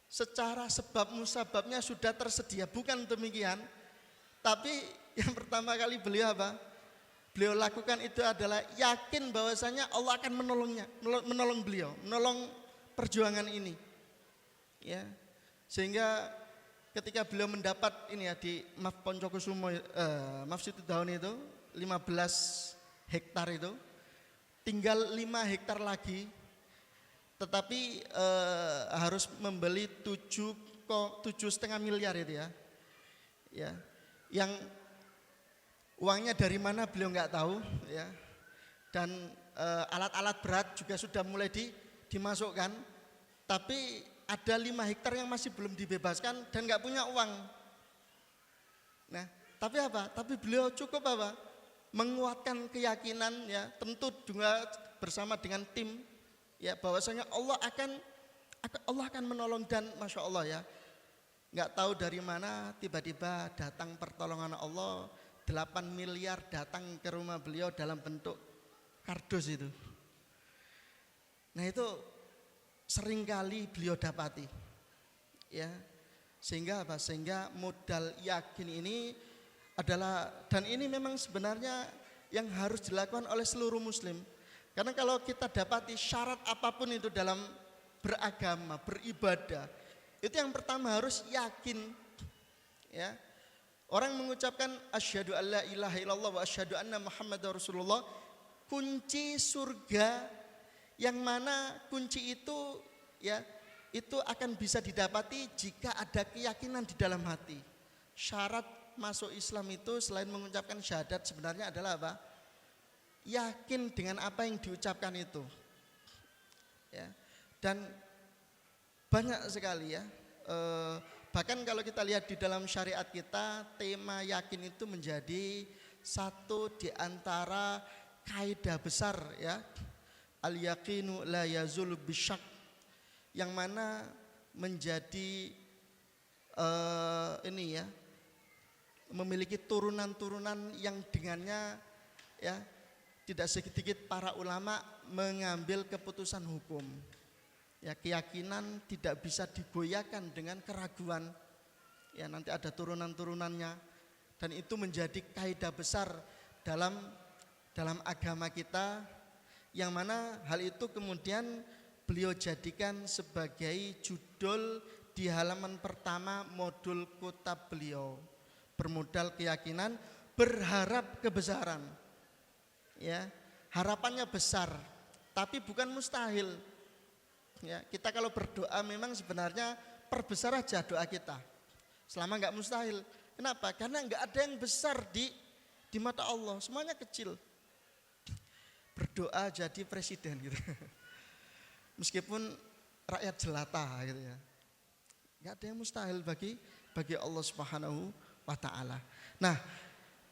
Secara sebab musababnya sudah tersedia, bukan demikian. Tapi yang pertama kali beliau beliau lakukan itu adalah yakin bahwasanya Allah akan menolong beliau, menolong perjuangan ini. Ya. Sehingga ketika beliau mendapat ini ya di Poncokusumo, Situdaun itu 15 hektar itu, tinggal 5 hektar lagi, tetapi harus membeli 7,5 miliar itu ya. Ya. Yang uangnya dari mana beliau nggak tahu ya. Dan alat-alat berat juga sudah mulai dimasukkan, tapi ada 5 hektar yang masih belum dibebaskan dan nggak punya uang. Nah, tapi Tapi beliau cukup menguatkan keyakinan ya, tentu juga bersama dengan tim ya, bahwasanya Allah akan menolong. Dan masya Allah ya, nggak tahu dari mana tiba-tiba datang pertolongan Allah, 8 miliar datang ke rumah beliau dalam bentuk kardus itu. Nah itu seringkali beliau dapati ya, sehingga modal yakin ini adalah, dan ini memang sebenarnya yang harus dilakukan oleh seluruh muslim. Karena kalau kita dapati syarat apapun itu dalam beragama, beribadah, itu yang pertama harus yakin ya. Orang mengucapkan asyhadu alla ilaha illallah wa asyhadu anna muhammadar rasulullah, kunci surga, yang mana kunci itu ya, itu akan bisa didapati jika ada keyakinan di dalam hati. Syarat masuk Islam itu selain mengucapkan syahadat sebenarnya adalah yakin dengan apa yang diucapkan itu. Ya. Dan banyak sekali ya, bahkan kalau kita lihat di dalam syariat kita, tema yakin itu menjadi satu di antara kaidah besar ya. Al-yaqinu la yazulu bisyak, yang mana menjadi ini ya, memiliki turunan-turunan yang dengannya ya tidak sedikit para ulama mengambil keputusan hukum. Ya, keyakinan tidak bisa digoyahkan dengan keraguan. Ya, nanti ada turunan-turunannya, dan itu menjadi kaidah besar dalam agama kita, yang mana hal itu kemudian beliau jadikan sebagai judul di halaman pertama modul kitab beliau, bermodal keyakinan, berharap kebesaran. Ya, harapannya besar, tapi bukan mustahil. Ya, kita kalau berdoa memang sebenarnya perbesar aja doa kita, selama nggak mustahil. Kenapa? Karena nggak ada yang besar di mata Allah, semuanya kecil. Berdoa jadi presiden gitu, meskipun rakyat jelata gitu ya, nggak ada yang mustahil bagi Allah Subhanahu wa Ta'ala. Nah,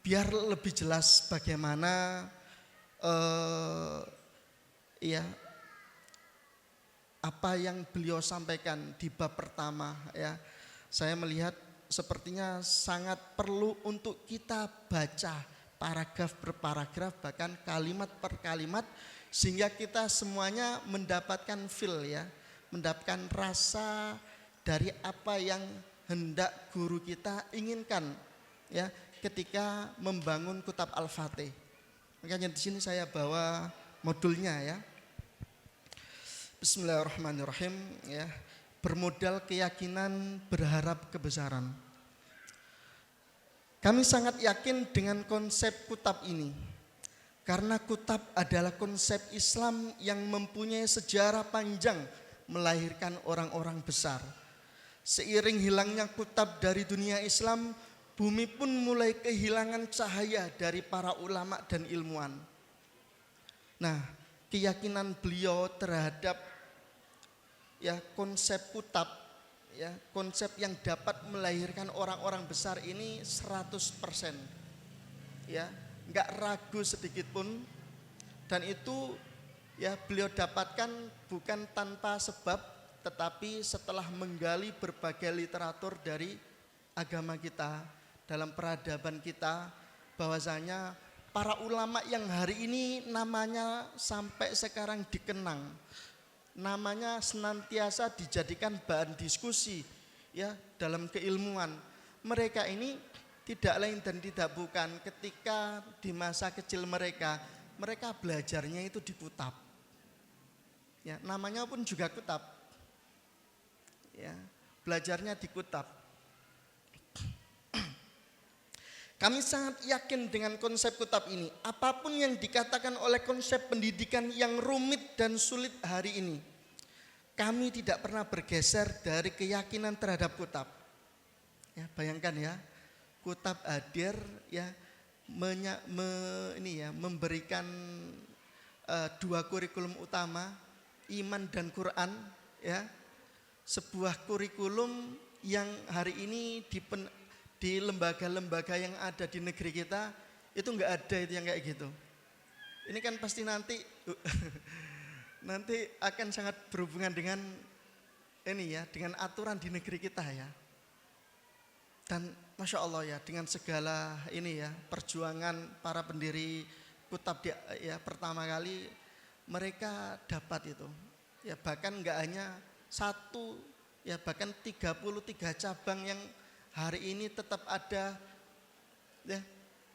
biar lebih jelas bagaimana apa yang beliau sampaikan di bab pertama ya, saya melihat sepertinya sangat perlu untuk kita baca paragraf per paragraf, bahkan kalimat per kalimat, sehingga kita semuanya mendapatkan feel ya, mendapatkan rasa dari apa yang hendak guru kita inginkan ya ketika membangun kitab Al-Fatih. Makanya di sini saya bawa modulnya ya. Bismillahirrahmanirrahim ya. Bermodal keyakinan, berharap kebesaran. Kami sangat yakin dengan konsep kitab ini, karena kitab adalah konsep Islam yang mempunyai sejarah panjang melahirkan orang-orang besar. Seiring hilangnya kitab dari dunia Islam, bumi pun mulai kehilangan cahaya dari para ulama dan ilmuwan. Nah, keyakinan beliau terhadap ya konsep kitab ya, konsep yang dapat melahirkan orang-orang besar ini 100% ya, nggak ragu sedikit pun, dan itu ya beliau dapatkan bukan tanpa sebab, tetapi setelah menggali berbagai literatur dari agama kita, dalam peradaban kita, bahwasanya para ulama yang hari ini namanya sampai sekarang dikenang, namanya senantiasa dijadikan bahan diskusi ya dalam keilmuan. Mereka ini tidak lain dan tidak bukan ketika di masa kecil mereka belajarnya itu di kutab. Ya, namanya pun juga kutab. Ya, belajarnya di kutab. Kami sangat yakin dengan konsep kutab ini. Apapun yang dikatakan oleh konsep pendidikan yang rumit dan sulit hari ini, kami tidak pernah bergeser dari keyakinan terhadap kutab. Ya, bayangkan ya, kutab hadir ya, memberikan dua kurikulum utama, iman dan Quran, ya, sebuah kurikulum yang hari ini di lembaga-lembaga yang ada di negeri kita itu enggak ada itu yang kayak gitu. Ini kan pasti nanti akan sangat berhubungan dengan ini ya, dengan aturan di negeri kita ya. Dan Masya Allah ya, dengan segala ini ya, perjuangan para pendiri kutab ya, pertama kali mereka dapat itu. Ya bahkan enggak hanya satu, ya bahkan 33 cabang yang hari ini tetap ada ya,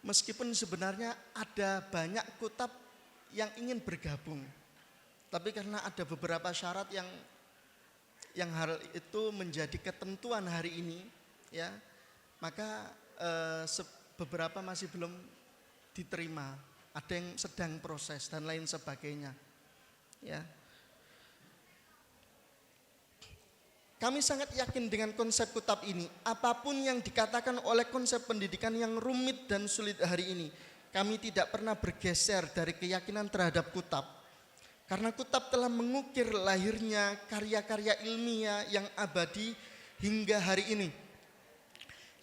meskipun sebenarnya ada banyak kutab yang ingin bergabung, tapi karena ada beberapa syarat yang hal itu menjadi ketentuan hari ini ya, maka beberapa masih belum diterima, ada yang sedang proses dan lain sebagainya ya. Kami sangat yakin dengan konsep kutab ini. Apapun yang dikatakan oleh konsep pendidikan yang rumit dan sulit hari ini, kami tidak pernah bergeser dari keyakinan terhadap kutab. Karena kutab telah mengukir lahirnya karya-karya ilmiah yang abadi hingga hari ini.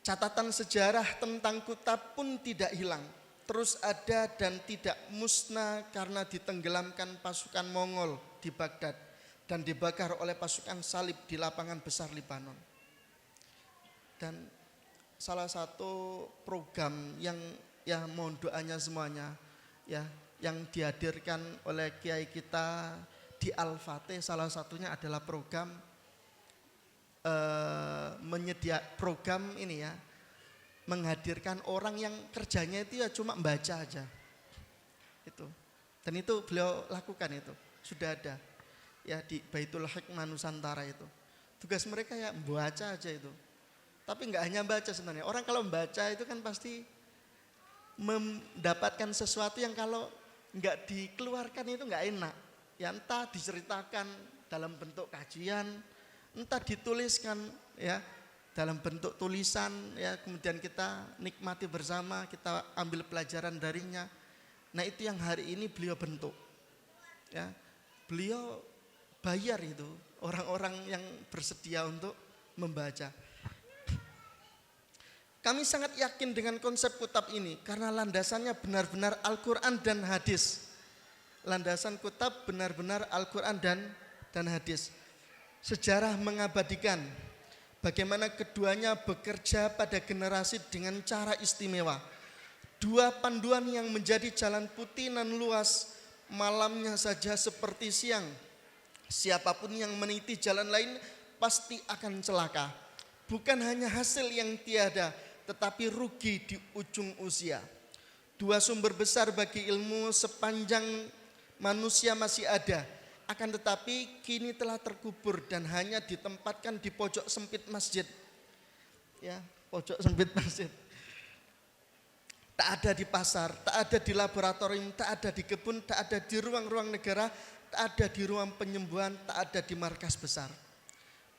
Catatan sejarah tentang kutab pun tidak hilang, terus ada dan tidak musnah karena ditenggelamkan pasukan Mongol di Baghdad dan dibakar oleh pasukan salib di lapangan besar Libanon. Dan salah satu program yang ya mohon doanya semuanya ya, yang dihadirkan oleh kiai kita di Al-Fatih, salah satunya adalah program program ini ya, menghadirkan orang yang kerjanya itu ya cuma membaca aja. Itu. Dan itu beliau lakukan, itu sudah ada ya di Baitul Hikmah Nusantara itu. Tugas mereka ya membaca aja itu. Tapi enggak hanya baca sebenarnya. Orang kalau membaca itu kan pasti mendapatkan sesuatu yang kalau enggak dikeluarkan itu enggak enak. Ya entah diceritakan dalam bentuk kajian, entah dituliskan ya dalam bentuk tulisan ya, kemudian kita nikmati bersama, kita ambil pelajaran darinya. Nah, itu yang hari ini beliau bentuk. Ya. Beliau bayar itu orang-orang yang bersedia untuk membaca. Kami sangat yakin dengan konsep kutab ini karena landasannya benar-benar Al-Quran dan hadis. Landasan kutab benar-benar Al-Quran dan hadis. Sejarah mengabadikan bagaimana keduanya bekerja pada generasi dengan cara istimewa. Dua panduan yang menjadi jalan putih nan luas, malamnya saja seperti siang. Siapapun yang meniti jalan lain pasti akan celaka. Bukan hanya hasil yang tiada, tetapi rugi di ujung usia. Dua sumber besar bagi ilmu sepanjang manusia masih ada, akan tetapi kini telah terkubur dan hanya ditempatkan di pojok sempit masjid. Ya, pojok sempit masjid. Tak ada di pasar, tak ada di laboratorium, tak ada di kebun, tak ada di ruang-ruang negara, tak ada di ruang penyembuhan, tak ada di markas besar.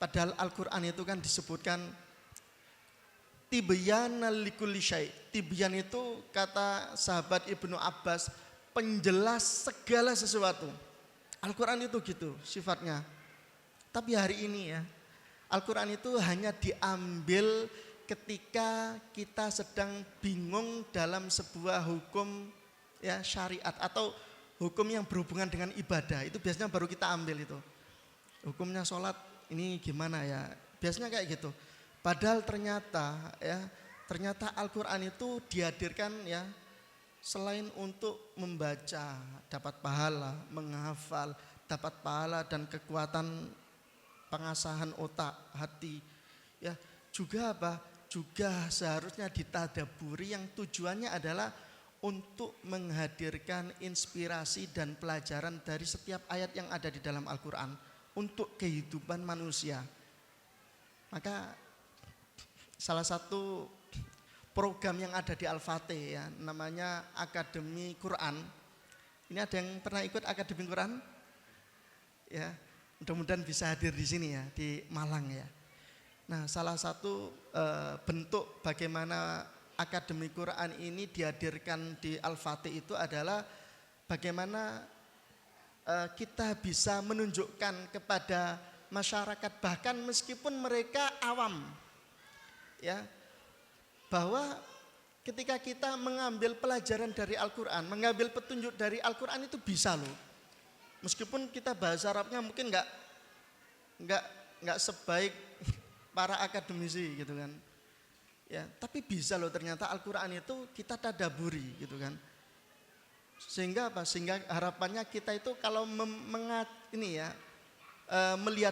Padahal Al-Quran itu kan disebutkan tibyanan likulli syai'. Tibyan itu kata sahabat Ibnu Abbas, penjelas segala sesuatu. Al-Quran itu gitu sifatnya. Tapi hari ini ya, Al-Quran itu hanya diambil ketika kita sedang bingung dalam sebuah hukum ya syariat atau hukum yang berhubungan dengan ibadah, itu biasanya baru kita ambil itu. Hukumnya sholat ini gimana ya? Biasanya kayak gitu. Padahal ternyata Al-Quran itu dihadirkan ya selain untuk membaca, dapat pahala, menghafal, dapat pahala dan kekuatan pengasahan otak, hati. Ya, juga apa? Juga seharusnya ditadaburi yang tujuannya adalah untuk menghadirkan inspirasi dan pelajaran dari setiap ayat yang ada di dalam Al-Quran untuk kehidupan manusia. Maka salah satu program yang ada di Al-Fatih ya, namanya Akademi Quran. Ini ada yang pernah ikut Akademi Quran? Ya, mudah-mudahan bisa hadir di sini ya, di Malang ya. Nah, salah satu bentuk bagaimana Akademi Quran ini dihadirkan di Al-Fatih itu adalah bagaimana kita bisa menunjukkan kepada masyarakat bahkan meskipun mereka awam ya, bahwa ketika kita mengambil pelajaran dari Al-Quran, mengambil petunjuk dari Al-Quran itu bisa loh. Meskipun kita bahasa Arabnya mungkin nggak sebaik para akademisi gitu kan. Ya, tapi bisa loh ternyata Al-Quran itu kita tadaburi gitu kan. Sehingga apa? Sehingga harapannya kita itu kalau melihat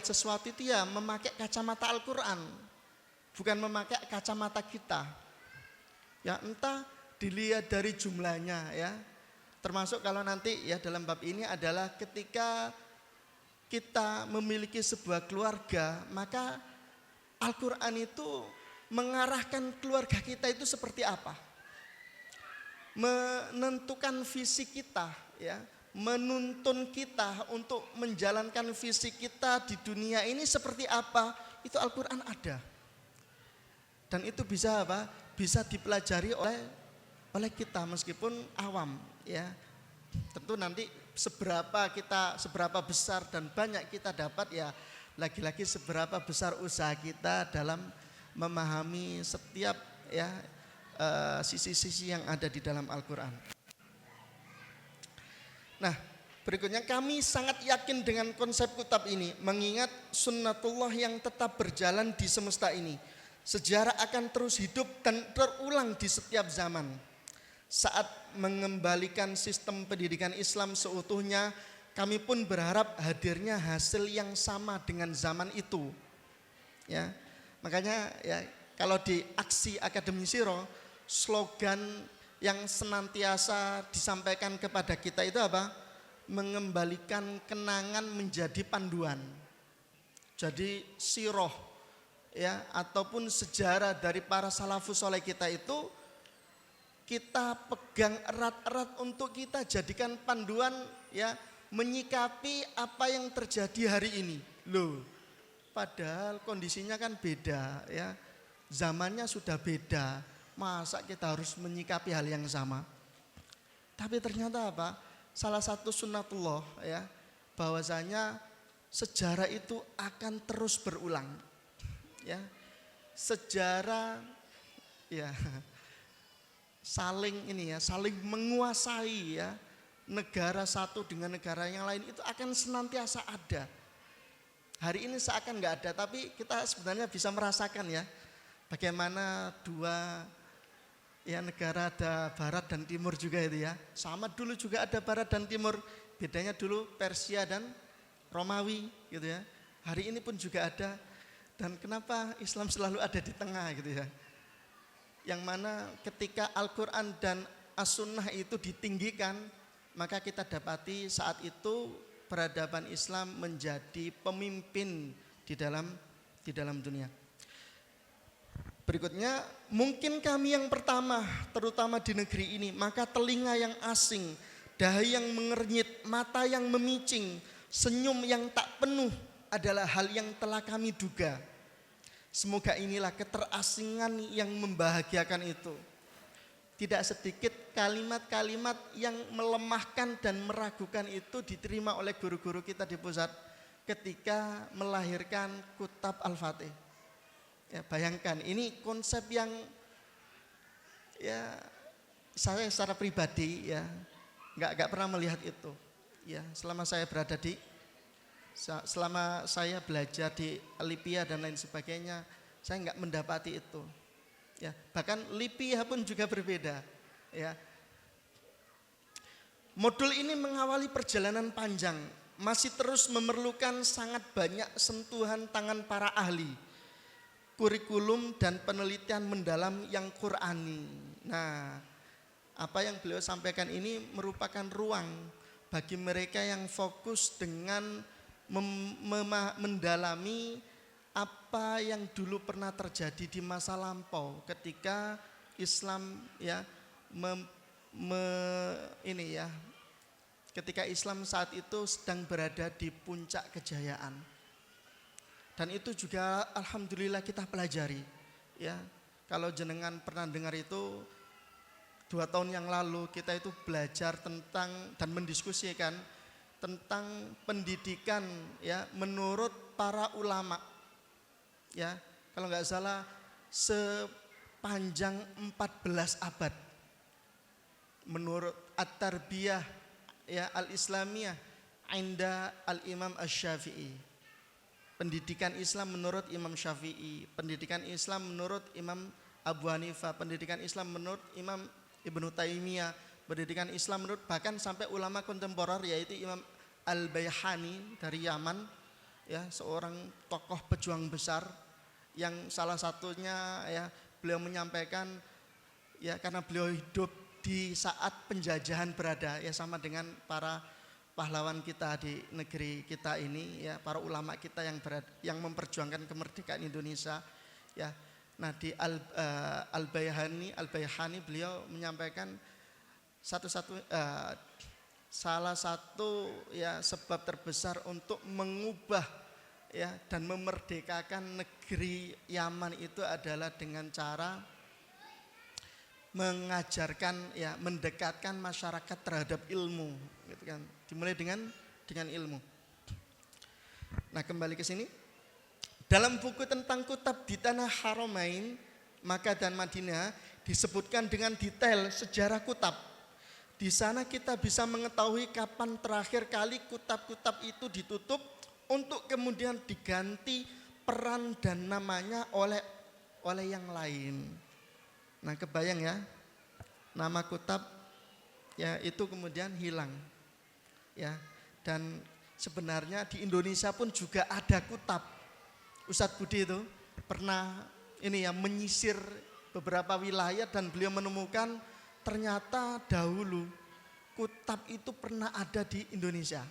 sesuatu itu ya memakai kacamata Al-Quran, bukan memakai kacamata kita. Ya, entah dilihat dari jumlahnya ya. Termasuk kalau nanti ya dalam bab ini adalah ketika kita memiliki sebuah keluarga, maka Al-Quran itu mengarahkan keluarga kita itu seperti apa, menentukan visi kita ya, menuntun kita untuk menjalankan visi kita di dunia ini seperti apa, itu Al-Quran ada. Dan itu bisa apa? Bisa dipelajari oleh kita meskipun awam ya. Tentu nanti seberapa besar dan banyak kita dapat ya, lagi-lagi seberapa besar usaha kita dalam memahami setiap ya sisi-sisi yang ada di dalam Al-Quran. Nah, berikutnya kami sangat yakin dengan konsep kitab ini, mengingat sunnatullah yang tetap berjalan di semesta ini. Sejarah akan terus hidup dan terulang di setiap zaman. Saat mengembalikan sistem pendidikan Islam seutuhnya, kami pun berharap hadirnya hasil yang sama dengan zaman itu. Ya, makanya ya kalau di aksi Akademi Siro, slogan yang senantiasa disampaikan kepada kita itu apa? Mengembalikan kenangan menjadi panduan. Jadi siroh ya ataupun sejarah dari para salafus soleh kita itu kita pegang erat-erat untuk kita jadikan panduan ya, menyikapi apa yang terjadi hari ini. Loh, padahal kondisinya kan beda ya, zamannya sudah beda, masa kita harus menyikapi hal yang sama? Tapi ternyata apa? Salah satu sunnatullah ya, bahwasanya sejarah itu akan terus berulang ya. Sejarah ya saling menguasai ya, negara satu dengan negara yang lain itu akan senantiasa ada. Hari ini seakan nggak ada, tapi kita sebenarnya bisa merasakan ya bagaimana dua ya negara, ada barat dan timur juga itu ya. Sama dulu juga ada barat dan timur, bedanya dulu Persia dan Romawi gitu ya. Hari ini pun juga ada, dan kenapa Islam selalu ada di tengah gitu ya. Yang mana ketika Al-Quran dan As-Sunnah itu ditinggikan, maka kita dapati saat itu peradaban Islam menjadi pemimpin di dalam dunia. Berikutnya, mungkin kami yang pertama, terutama di negeri ini, maka telinga yang asing, dahi yang mengernyit, mata yang memicing, senyum yang tak penuh adalah hal yang telah kami duga. Semoga inilah keterasingan yang membahagiakan itu. Tidak sedikit kalimat-kalimat yang melemahkan dan meragukan itu diterima oleh guru-guru kita di pusat ketika melahirkan Kitab Al-Fatih. Ya, bayangkan ini konsep yang ya saya secara pribadi ya nggak pernah melihat itu. Ya, selama saya berada selama saya belajar di Lipia dan lain sebagainya, saya nggak mendapati itu. Ya, bahkan Lipia pun juga berbeda. Ya, modul ini mengawali perjalanan panjang, masih terus memerlukan sangat banyak sentuhan tangan para ahli, kurikulum dan penelitian mendalam yang Qur'ani. Nah, apa yang beliau sampaikan ini merupakan ruang bagi mereka yang fokus dengan mendalami apa yang dulu pernah terjadi di masa lampau ketika Islam ya ketika Islam saat itu sedang berada di puncak kejayaan. Dan itu juga alhamdulillah kita pelajari. Ya, kalau jenengan pernah dengar itu 2 tahun yang lalu kita itu belajar tentang dan mendiskusikan tentang pendidikan ya menurut para ulama. Ya, kalau nggak salah sepanjang 14 abad menurut At-Tarbiyah ya Al-Islamiyah inda Al-Imam Asy-Syafi'i. Pendidikan Islam menurut Imam Syafi'i, pendidikan Islam menurut Imam Abu Hanifah, pendidikan Islam menurut Imam Ibnu Taimiyah, pendidikan Islam menurut bahkan sampai ulama kontemporer yaitu Imam Al-Baihaqi dari Yaman, ya seorang tokoh pejuang besar yang salah satunya ya beliau menyampaikan ya karena beliau hidup di saat penjajahan berada ya sama dengan para pahlawan kita di negeri kita ini ya para ulama kita yang memperjuangkan kemerdekaan Indonesia ya. Nah di Al-Baihaqi beliau menyampaikan salah satu ya sebab terbesar untuk mengubah ya dan memerdekakan negeri Yaman itu adalah dengan cara mengajarkan ya mendekatkan masyarakat terhadap ilmu gitu kan, dimulai dengan ilmu. Nah, kembali ke sini. Dalam buku tentang kutab di tanah Haramain, Makkah dan Madinah disebutkan dengan detail sejarah kutab. Di sana kita bisa mengetahui kapan terakhir kali kutab-kutab itu ditutup untuk kemudian diganti peran dan namanya oleh yang lain. Nah, kebayang ya, nama kutab ya itu kemudian hilang. Ya, dan sebenarnya di Indonesia pun juga ada kutab. Ustadz Budi itu pernah ini ya menyisir beberapa wilayah dan beliau menemukan ternyata dahulu kutab itu pernah ada di Indonesia.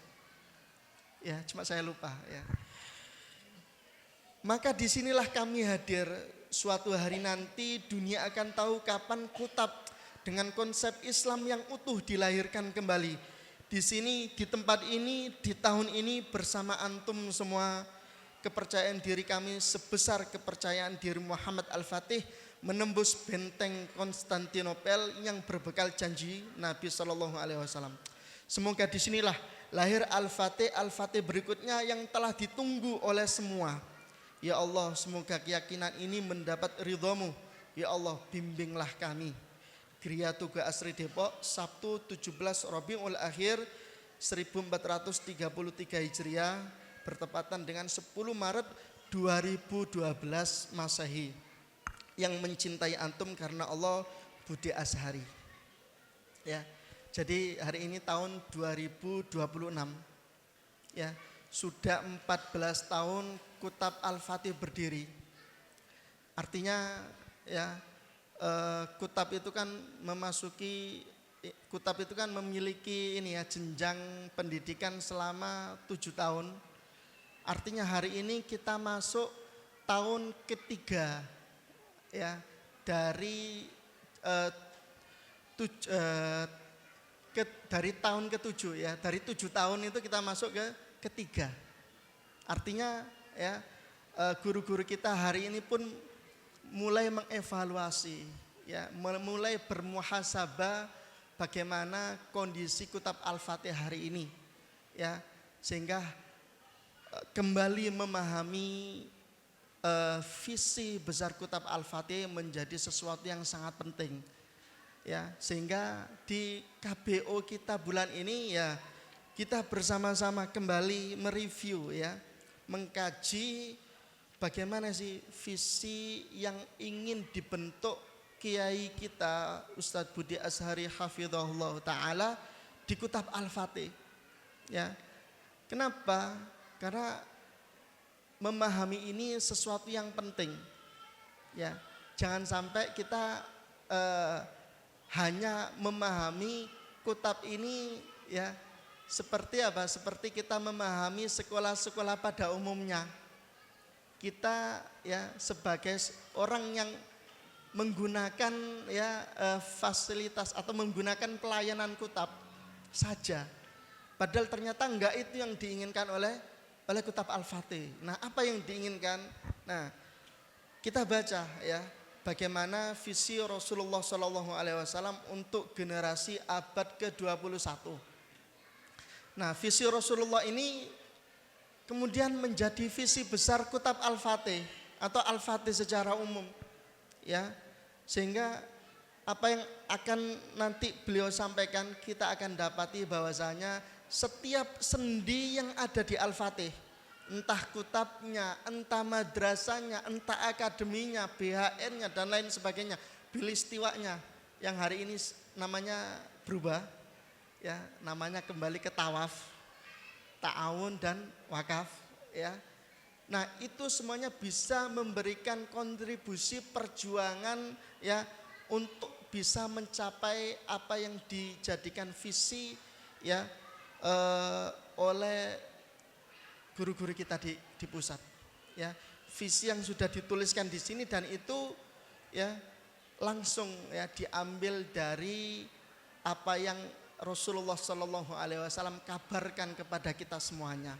Ya, cuma saya lupa ya. Maka disinilah kami hadir. Suatu hari nanti dunia akan tahu kapan kutab dengan konsep Islam yang utuh dilahirkan kembali. Di sini, di tempat ini, di tahun ini bersama antum semua, kepercayaan diri kami sebesar kepercayaan diri Muhammad Al-Fatih menembus benteng Konstantinopel yang berbekal janji Nabi SAW. Semoga disinilah lahir Al-Fatih berikutnya yang telah ditunggu oleh semua. Ya Allah, semoga keyakinan ini mendapat ridhamu. Ya Allah, bimbinglah kami. Geria Tuga Asri Depok, Sabtu 17 Rabiul Akhir 1433 Hijriah bertepatan dengan 10 Maret 2012 Masehi. Yang mencintai antum karena Allah, Budi Azhari. Ya. Jadi hari ini tahun 2026. Ya, sudah 14 tahun Kutab Al-Fatih berdiri. Artinya ya kutab itu kan memiliki ini ya jenjang pendidikan selama 7 tahun. Artinya hari ini kita masuk tahun ketiga ya dari tahun ke-7 ya, dari 7 tahun itu kita masuk ke ketiga. Artinya ya guru-guru kita hari ini pun mulai mengevaluasi ya, mulai bermuhasabah bagaimana kondisi Kutab Al-Fatih hari ini ya, sehingga kembali memahami visi besar Kitab Al-Fatih menjadi sesuatu yang sangat penting. Ya, sehingga di KBO kita bulan ini ya kita bersama-sama kembali mereview ya, mengkaji bagaimana sih visi yang ingin dibentuk kiai kita Ustadz Budi Azhari hafizahullah taala di Kitab Al-Fatih. Ya. Kenapa? Karena memahami ini sesuatu yang penting. Ya, jangan sampai kita hanya memahami kitab ini ya seperti apa? Seperti kita memahami sekolah-sekolah pada umumnya. Kita ya sebagai orang yang menggunakan ya fasilitas atau menggunakan pelayanan kitab saja. Padahal ternyata enggak itu yang diinginkan oleh Kitab Al-Fatih. Nah, apa yang diinginkan? Nah, kita baca ya bagaimana visi Rasulullah SAW untuk generasi abad ke-21. Nah, visi Rasulullah ini kemudian menjadi visi besar Kitab Al-Fatih atau Al-Fatih secara umum. Ya, sehingga apa yang akan nanti beliau sampaikan kita akan dapati bahwasanya setiap sendi yang ada di Al-Fatih, entah kutabnya, entah madrasahnya, entah akademinya, BHN-nya dan lain sebagainya, bilistiwanya yang hari ini namanya berubah, ya namanya kembali ke tawaf, ta'awun dan wakaf, ya. Nah itu semuanya bisa memberikan kontribusi perjuangan ya untuk bisa mencapai apa yang dijadikan visi ya oleh guru-guru kita di pusat, ya visi yang sudah dituliskan di sini dan itu ya langsung ya diambil dari apa yang Rasulullah Shallallahu Alaihi Wasallam kabarkan kepada kita semuanya.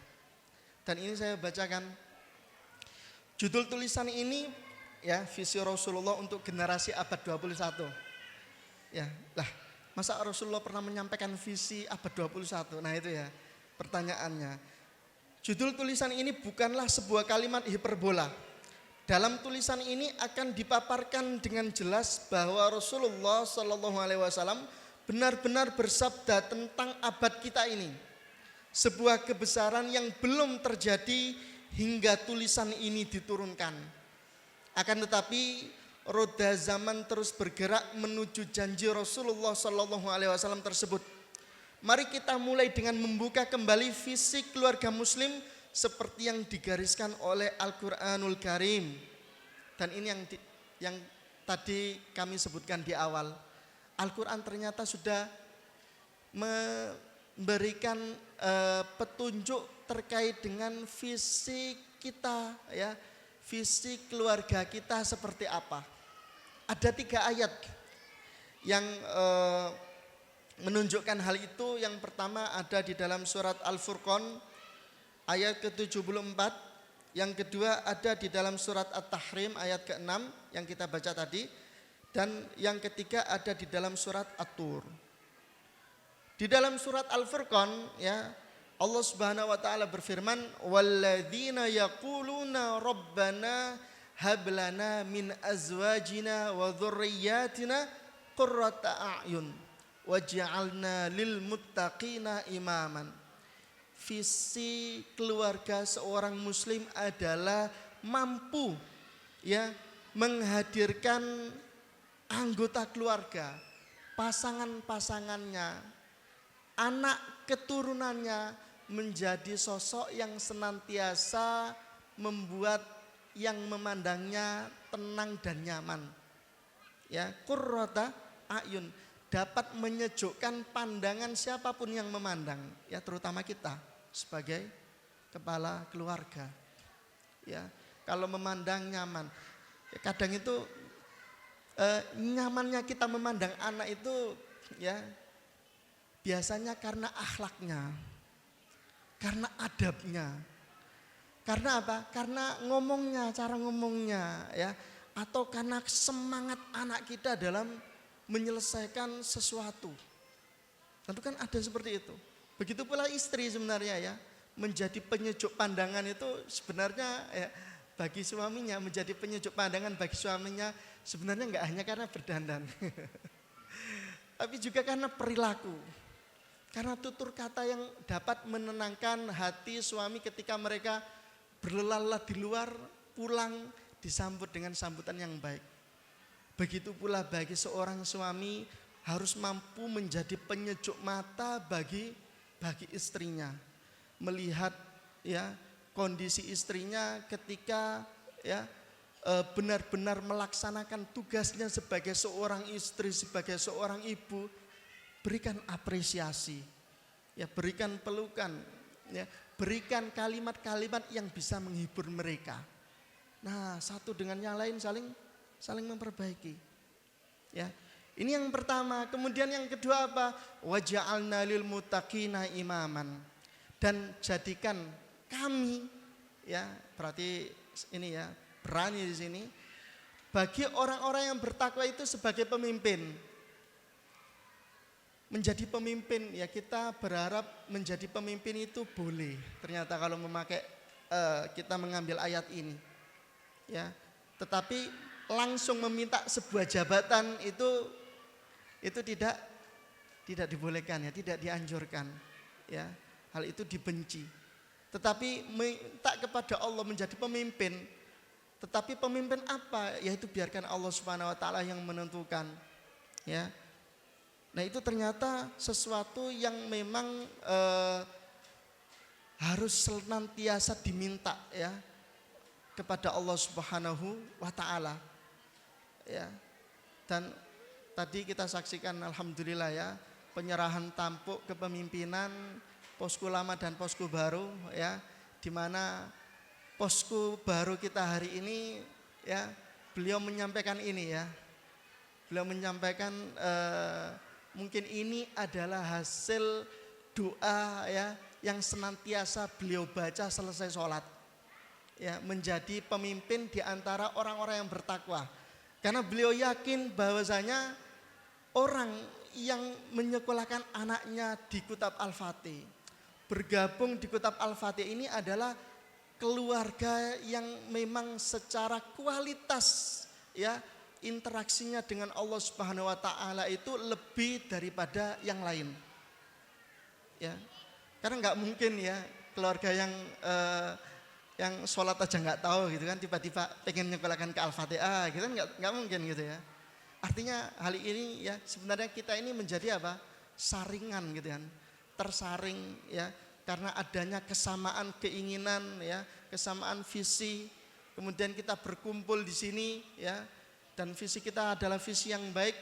Dan ini saya bacakan judul tulisan ini ya visi Rasulullah untuk generasi abad 21. Ya, lah masa Rasulullah pernah menyampaikan visi abad 21? Nah itu ya pertanyaannya. Judul tulisan ini bukanlah sebuah kalimat hiperbola. Dalam tulisan ini akan dipaparkan dengan jelas bahwa Rasulullah Shallallahu Alaihi Wasallam benar-benar bersabda tentang abad kita ini. Sebuah kebesaran yang belum terjadi hingga tulisan ini diturunkan. Akan tetapi roda zaman terus bergerak menuju janji Rasulullah Shallallahu Alaihi Wasallam tersebut. Mari kita mulai dengan membuka kembali visi keluarga Muslim seperti yang digariskan oleh Al-Quranul Karim. Dan ini yang tadi kami sebutkan di awal. Al-Quran ternyata sudah memberikan petunjuk terkait dengan visi kita, ya, visi keluarga kita seperti apa. Ada 3 ayat yang menunjukkan hal itu. Yang pertama ada di dalam surat Al-Furqan ayat ke-74. Yang kedua ada di dalam surat At-Tahrim ayat ke-6 yang kita baca tadi. Dan yang ketiga ada di dalam surat At-Tur. Di dalam surat Al-Furqan ya Allah Subhanahu wa taala berfirman, "Walladzina yaquluna rabbana hab lana min azwajina wa dzurriyyatina qurrata a'yun waj'alna lil muttaqina imaman." Visi keluarga seorang muslim adalah mampu ya menghadirkan anggota keluarga, pasangan-pasangannya, anak keturunannya menjadi sosok yang senantiasa membuat yang memandangnya tenang dan nyaman. Ya, qurrata a'yun, dapat menyejukkan pandangan siapapun yang memandang, ya terutama kita sebagai kepala keluarga. Ya, kalau memandang nyaman. Ya, kadang itu nyamannya kita memandang anak itu ya biasanya karena akhlaknya, karena adabnya. Karena apa? Karena ngomongnya, cara ngomongnya ya, atau karena semangat anak kita dalam menyelesaikan sesuatu. Tentu kan ada seperti itu. Begitu pula istri sebenarnya ya, menjadi penyejuk pandangan itu sebenarnya ya, bagi suaminya, menjadi penyejuk pandangan bagi suaminya, sebenarnya enggak hanya karena berdandan. Tapi juga karena perilaku. Karena tutur kata yang dapat menenangkan hati suami ketika mereka berlelah di luar, pulang disambut dengan sambutan yang baik. Begitu pula bagi seorang suami harus mampu menjadi penyejuk mata bagi istrinya. Melihat ya kondisi istrinya ketika ya benar-benar melaksanakan tugasnya sebagai seorang istri, sebagai seorang ibu, berikan apresiasi, ya berikan pelukan, ya berikan kalimat-kalimat yang bisa menghibur mereka. Nah, satu dengan yang lain saling memperbaiki. Ya, ini yang pertama. Kemudian yang kedua apa? Waja'alna lil muttaqina imaman. Dan jadikan kami, ya berarti ini ya berani di sini, bagi orang-orang yang bertakwa itu sebagai pemimpin. Menjadi pemimpin, ya kita berharap menjadi pemimpin itu boleh. Ternyata kalau memakai kita mengambil ayat ini, ya. Tetapi langsung meminta sebuah jabatan itu tidak dibolehkan, ya, tidak dianjurkan, ya. Hal itu dibenci. Tetapi minta kepada Allah menjadi pemimpin. Tetapi pemimpin apa? Yaitu biarkan Allah Subhanahu wa taala yang menentukan, ya. Nah, itu ternyata sesuatu yang memang harus senantiasa diminta, ya, kepada Allah Subhanahu wa taala. Ya. Dan tadi kita saksikan alhamdulillah ya, penyerahan tampuk kepemimpinan posko lama dan posko baru, ya, di mana posko baru kita hari ini, ya, beliau menyampaikan ini, ya. Beliau menyampaikan mungkin ini adalah hasil doa, ya, yang senantiasa beliau baca selesai sholat, ya, menjadi pemimpin di antara orang-orang yang bertakwa. Karena beliau yakin bahwasanya orang yang menyekolahkan anaknya di Kutab Al-Fatih, bergabung di Kutab Al-Fatih ini adalah keluarga yang memang secara kualitas, ya, interaksinya dengan Allah Subhanahu wa taala itu lebih daripada yang lain. Ya. Karena enggak mungkin, ya, keluarga yang sholat aja enggak tahu gitu kan, tiba-tiba pengen nyekolahkan ke Al-Fatihah gitu kan, enggak mungkin gitu, ya. Artinya hal ini, ya, sebenarnya kita ini menjadi apa? Saringan gitu kan. Tersaring, ya, karena adanya kesamaan keinginan, ya, kesamaan visi. Kemudian kita berkumpul di sini, ya. Dan visi kita adalah visi yang baik.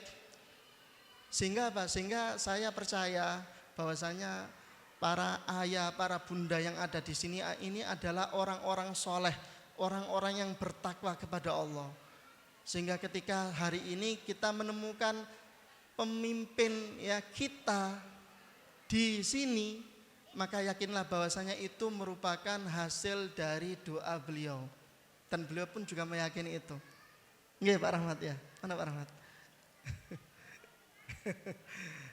Sehingga apa? Sehingga saya percaya bahwasanya para ayah, para bunda yang ada di sini ini adalah orang-orang soleh, orang-orang yang bertakwa kepada Allah. Sehingga ketika hari ini kita menemukan pemimpin, ya, kita di sini, maka yakinlah bahwasanya itu merupakan hasil dari doa beliau. Dan beliau pun juga meyakini itu. Nggih Pak Rahmat, ya. Mana Pak Rahmat?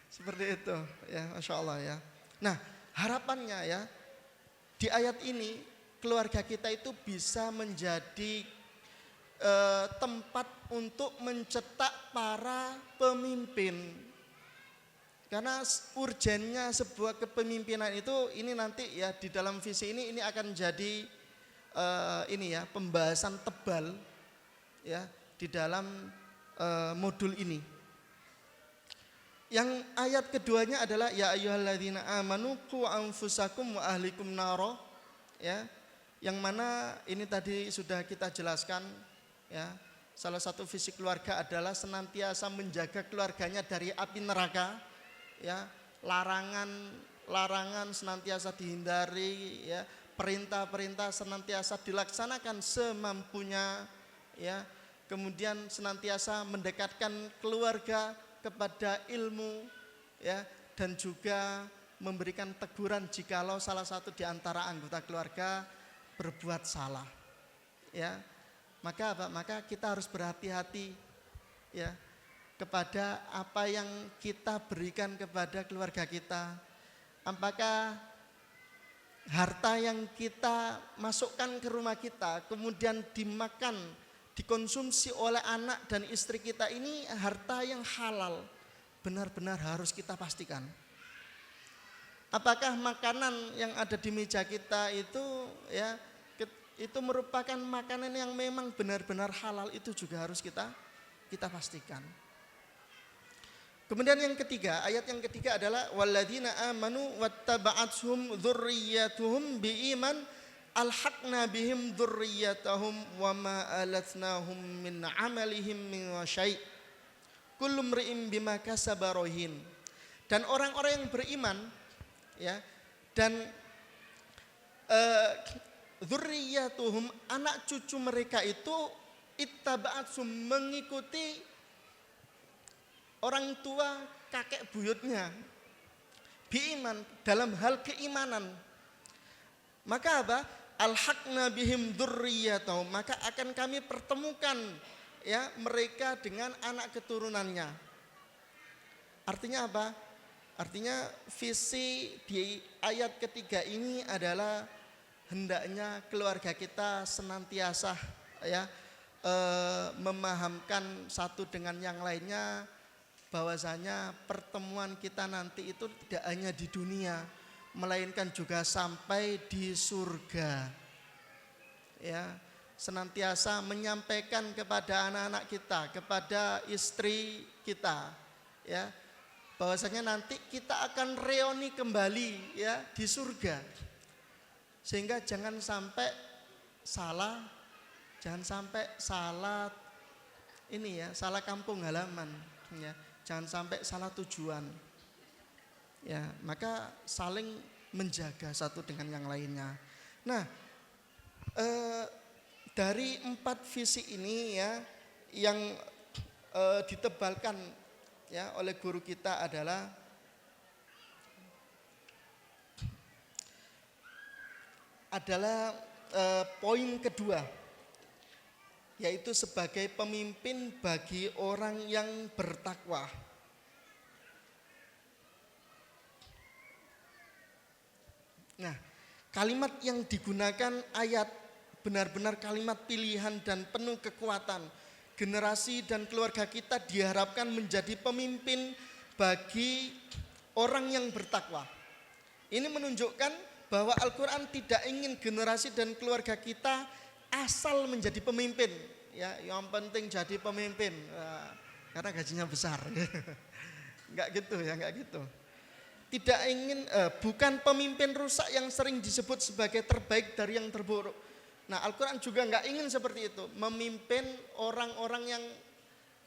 Seperti itu, ya, Masya Allah, ya. Nah, harapannya, ya, di ayat ini keluarga kita itu bisa menjadi tempat untuk mencetak para pemimpin. Karena urgennya sebuah kepemimpinan itu ini nanti, ya, di dalam visi ini akan jadi ini, ya, pembahasan tebal, ya, di dalam modul ini. Yang ayat keduanya adalah ya ayyuhalladzina amanu qu anfusakum wa ahlikum naro, ya. Yang mana ini tadi sudah kita jelaskan, ya. Salah satu visi keluarga adalah senantiasa menjaga keluarganya dari api neraka, ya. Larangan senantiasa dihindari, ya. Perintah-perintah senantiasa dilaksanakan semampunya, ya. Kemudian senantiasa mendekatkan keluarga kepada ilmu, ya, dan juga memberikan teguran jikalau salah satu di antara anggota keluarga berbuat salah, ya. Maka apa? Maka kita harus berhati-hati, ya, kepada apa yang kita berikan kepada keluarga kita. Apakah harta yang kita masukkan ke rumah kita, kemudian dimakan, dikonsumsi oleh anak dan istri kita ini harta yang halal, benar-benar harus kita pastikan. Apakah makanan yang ada di meja kita itu ya itu merupakan makanan yang memang benar-benar halal, itu juga harus kita pastikan. Kemudian yang ketiga, ayat yang ketiga adalah walladzina amanu wattaba'athum dzurriyyatuhum biiman alhaqna bihim dzurriyyatahum wama alatnahum min amalihim min syai' kullu imri'in bima kasaba rahin. Dan orang-orang yang beriman ya, dan dzurriyyatuhum, anak cucu mereka itu ittaba'athum, mengikuti orang tua kakek buyutnya, biiman, dalam hal keimanan. Maka apa? Alhaqna bihim dzurriyyatahum, maka akan kami pertemukan ya mereka dengan anak keturunannya. Artinya apa? Artinya visi di ayat ketiga ini adalah hendaknya keluarga kita senantiasa ya memahamkan satu dengan yang lainnya bahwasanya pertemuan kita nanti itu tidak hanya di dunia, melainkan juga sampai di surga. Ya, senantiasa menyampaikan kepada anak-anak kita, kepada istri kita, ya, bahwasanya nanti kita akan reuni kembali ya di surga. Sehingga jangan sampai salah ini ya, salah kampung halaman ya. Jangan sampai salah tujuan. Ya, maka saling menjaga satu dengan yang lainnya. Nah, dari 4 visi ini ya yang ditebalkan ya oleh guru kita adalah poin kedua, yaitu sebagai pemimpin bagi orang yang bertakwa. Nah, kalimat yang digunakan ayat benar-benar kalimat pilihan dan penuh kekuatan. Generasi dan keluarga kita diharapkan menjadi pemimpin bagi orang yang bertakwa. Ini menunjukkan bahwa Al-Quran tidak ingin generasi dan keluarga kita asal menjadi pemimpin, ya, yang penting jadi pemimpin, karena gajinya besar, nggak gitu ya, nggak gitu. Tidak ingin, bukan pemimpin rusak yang sering disebut sebagai terbaik dari yang terburuk. Nah, Al-Quran juga nggak ingin seperti itu, memimpin orang-orang yang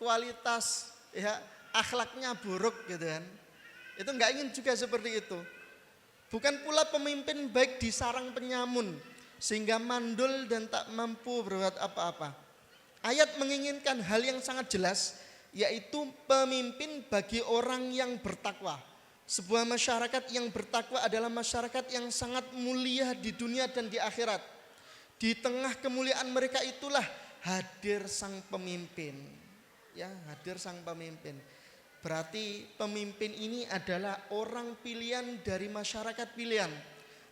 kualitas, ya, akhlaknya buruk, gitu kan. Itu nggak ingin juga seperti itu. Bukan pula pemimpin baik di sarang penyamun, sehingga mandul dan tak mampu berbuat apa-apa. Ayat menginginkan hal yang sangat jelas, yaitu pemimpin bagi orang yang bertakwa. Sebuah masyarakat yang bertakwa adalah masyarakat yang sangat mulia di dunia dan di akhirat. Di tengah kemuliaan mereka itulah hadir sang pemimpin. Ya, hadir sang pemimpin. Berarti pemimpin ini adalah orang pilihan dari masyarakat pilihan.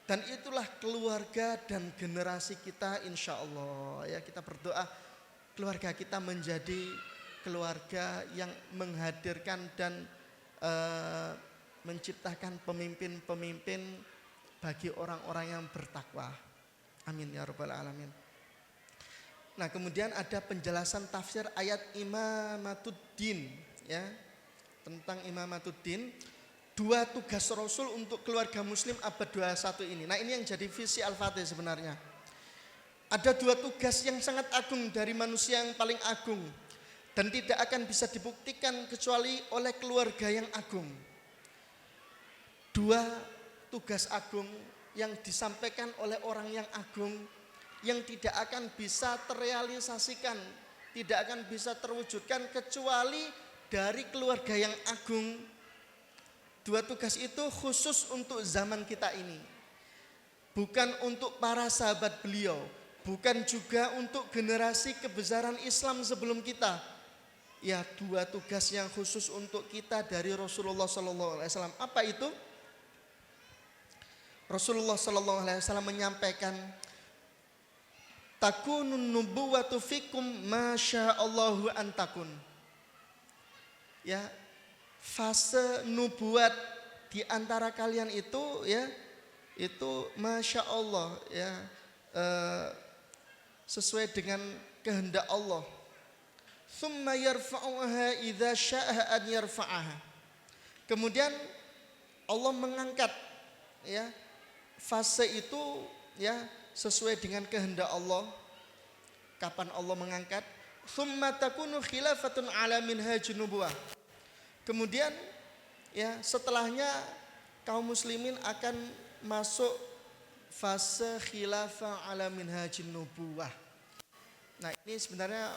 Dan itulah keluarga dan generasi kita, insya Allah. Ya, kita berdoa keluarga kita menjadi keluarga yang menghadirkan dan menciptakan pemimpin-pemimpin bagi orang-orang yang bertakwa. Amin ya rabbal alamin. Nah, kemudian ada penjelasan tafsir ayat Imamatuddin, ya, tentang Imamatuddin. 2 tugas Rasul untuk keluarga muslim abad 21 ini. Nah, ini yang jadi visi Al-Fatih sebenarnya. Ada 2 tugas yang sangat agung dari manusia yang paling agung. Dan tidak akan bisa dibuktikan kecuali oleh keluarga yang agung. 2 tugas agung yang disampaikan oleh orang yang agung, yang tidak akan bisa terrealisasikan, tidak akan bisa terwujudkan kecuali dari keluarga yang agung. 2 tugas itu khusus untuk zaman kita ini. Bukan untuk para sahabat beliau, bukan juga untuk generasi kebesaran Islam sebelum kita. Ya, 2 tugas yang khusus untuk kita dari Rasulullah SAW. Apa itu? Rasulullah Shallallahu Alaihi Wasallam menyampaikan, takunun nubuwatu fikum masya Allahu antakun. Ya, fase nubuat di antara kalian itu ya, itu masya Allah ya, sesuai dengan kehendak Allah. Thumma yarfa'uha idza sya'a an yarfa'aha. Kemudian Allah mengangkat ya fase itu ya sesuai dengan kehendak Allah. Kapan Allah mengangkat? Thumma takunu khilafatun ala minhajun nubuwah. Kemudian ya setelahnya kaum muslimin akan masuk fase khilafah ala minhajun nubuwah. Nah, ini sebenarnya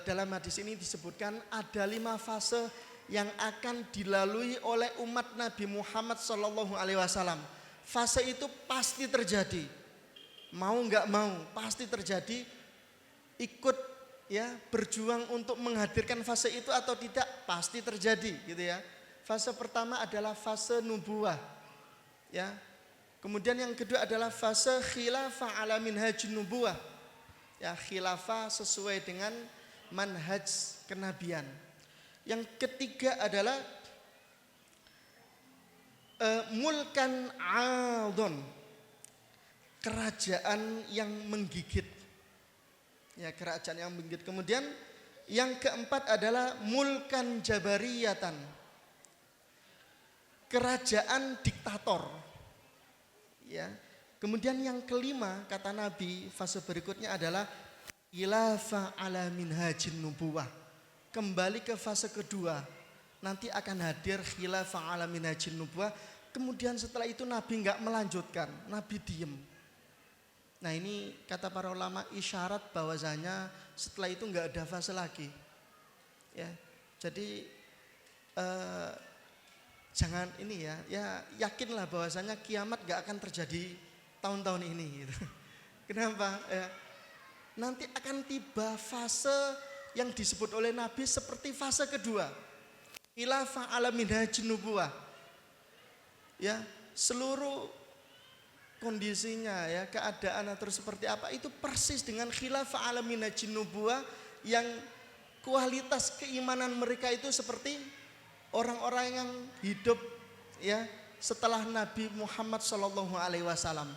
dalam hadis ini disebutkan ada 5 fase yang akan dilalui oleh umat Nabi Muhammad Sallallahu Alaihi Wasallam. Fase itu pasti terjadi, mau nggak mau pasti terjadi. Ikut ya berjuang untuk menghadirkan fase itu atau tidak pasti terjadi, gitu ya. Fase pertama adalah fase nubuwah, ya. Kemudian yang kedua adalah fase khilafah ala minhaj nubuwah, ya khilafah sesuai dengan manhaj kenabian. Yang ketiga adalah mulkan adon, kerajaan yang menggigit, ya kerajaan yang menggigit. Kemudian yang keempat adalah mulkan jabariyatan, kerajaan diktator, ya. Kemudian yang kelima kata Nabi, fase berikutnya adalah khilafah ala minhajin nubuwah. Kembali ke fase kedua, nanti akan hadir khilafah ala minhajin nubuwah. Kemudian setelah itu Nabi enggak melanjutkan, Nabi diem. Nah, ini kata para ulama isyarat bahwasanya setelah itu enggak ada fase lagi. Ya. Jadi jangan ini ya yakinlah bahwasanya kiamat enggak akan terjadi tahun-tahun ini gitu. Kenapa? Ya, nanti akan tiba fase yang disebut oleh Nabi seperti fase kedua, khilafah ala minhajin nubuwah. Ya, seluruh kondisinya ya, keadaan atau seperti apa itu persis dengan khilafah ala minhajin nubuwah, yang kualitas keimanan mereka itu seperti orang-orang yang hidup ya setelah Nabi Muhammad Sallallahu Alaihi Wasallam.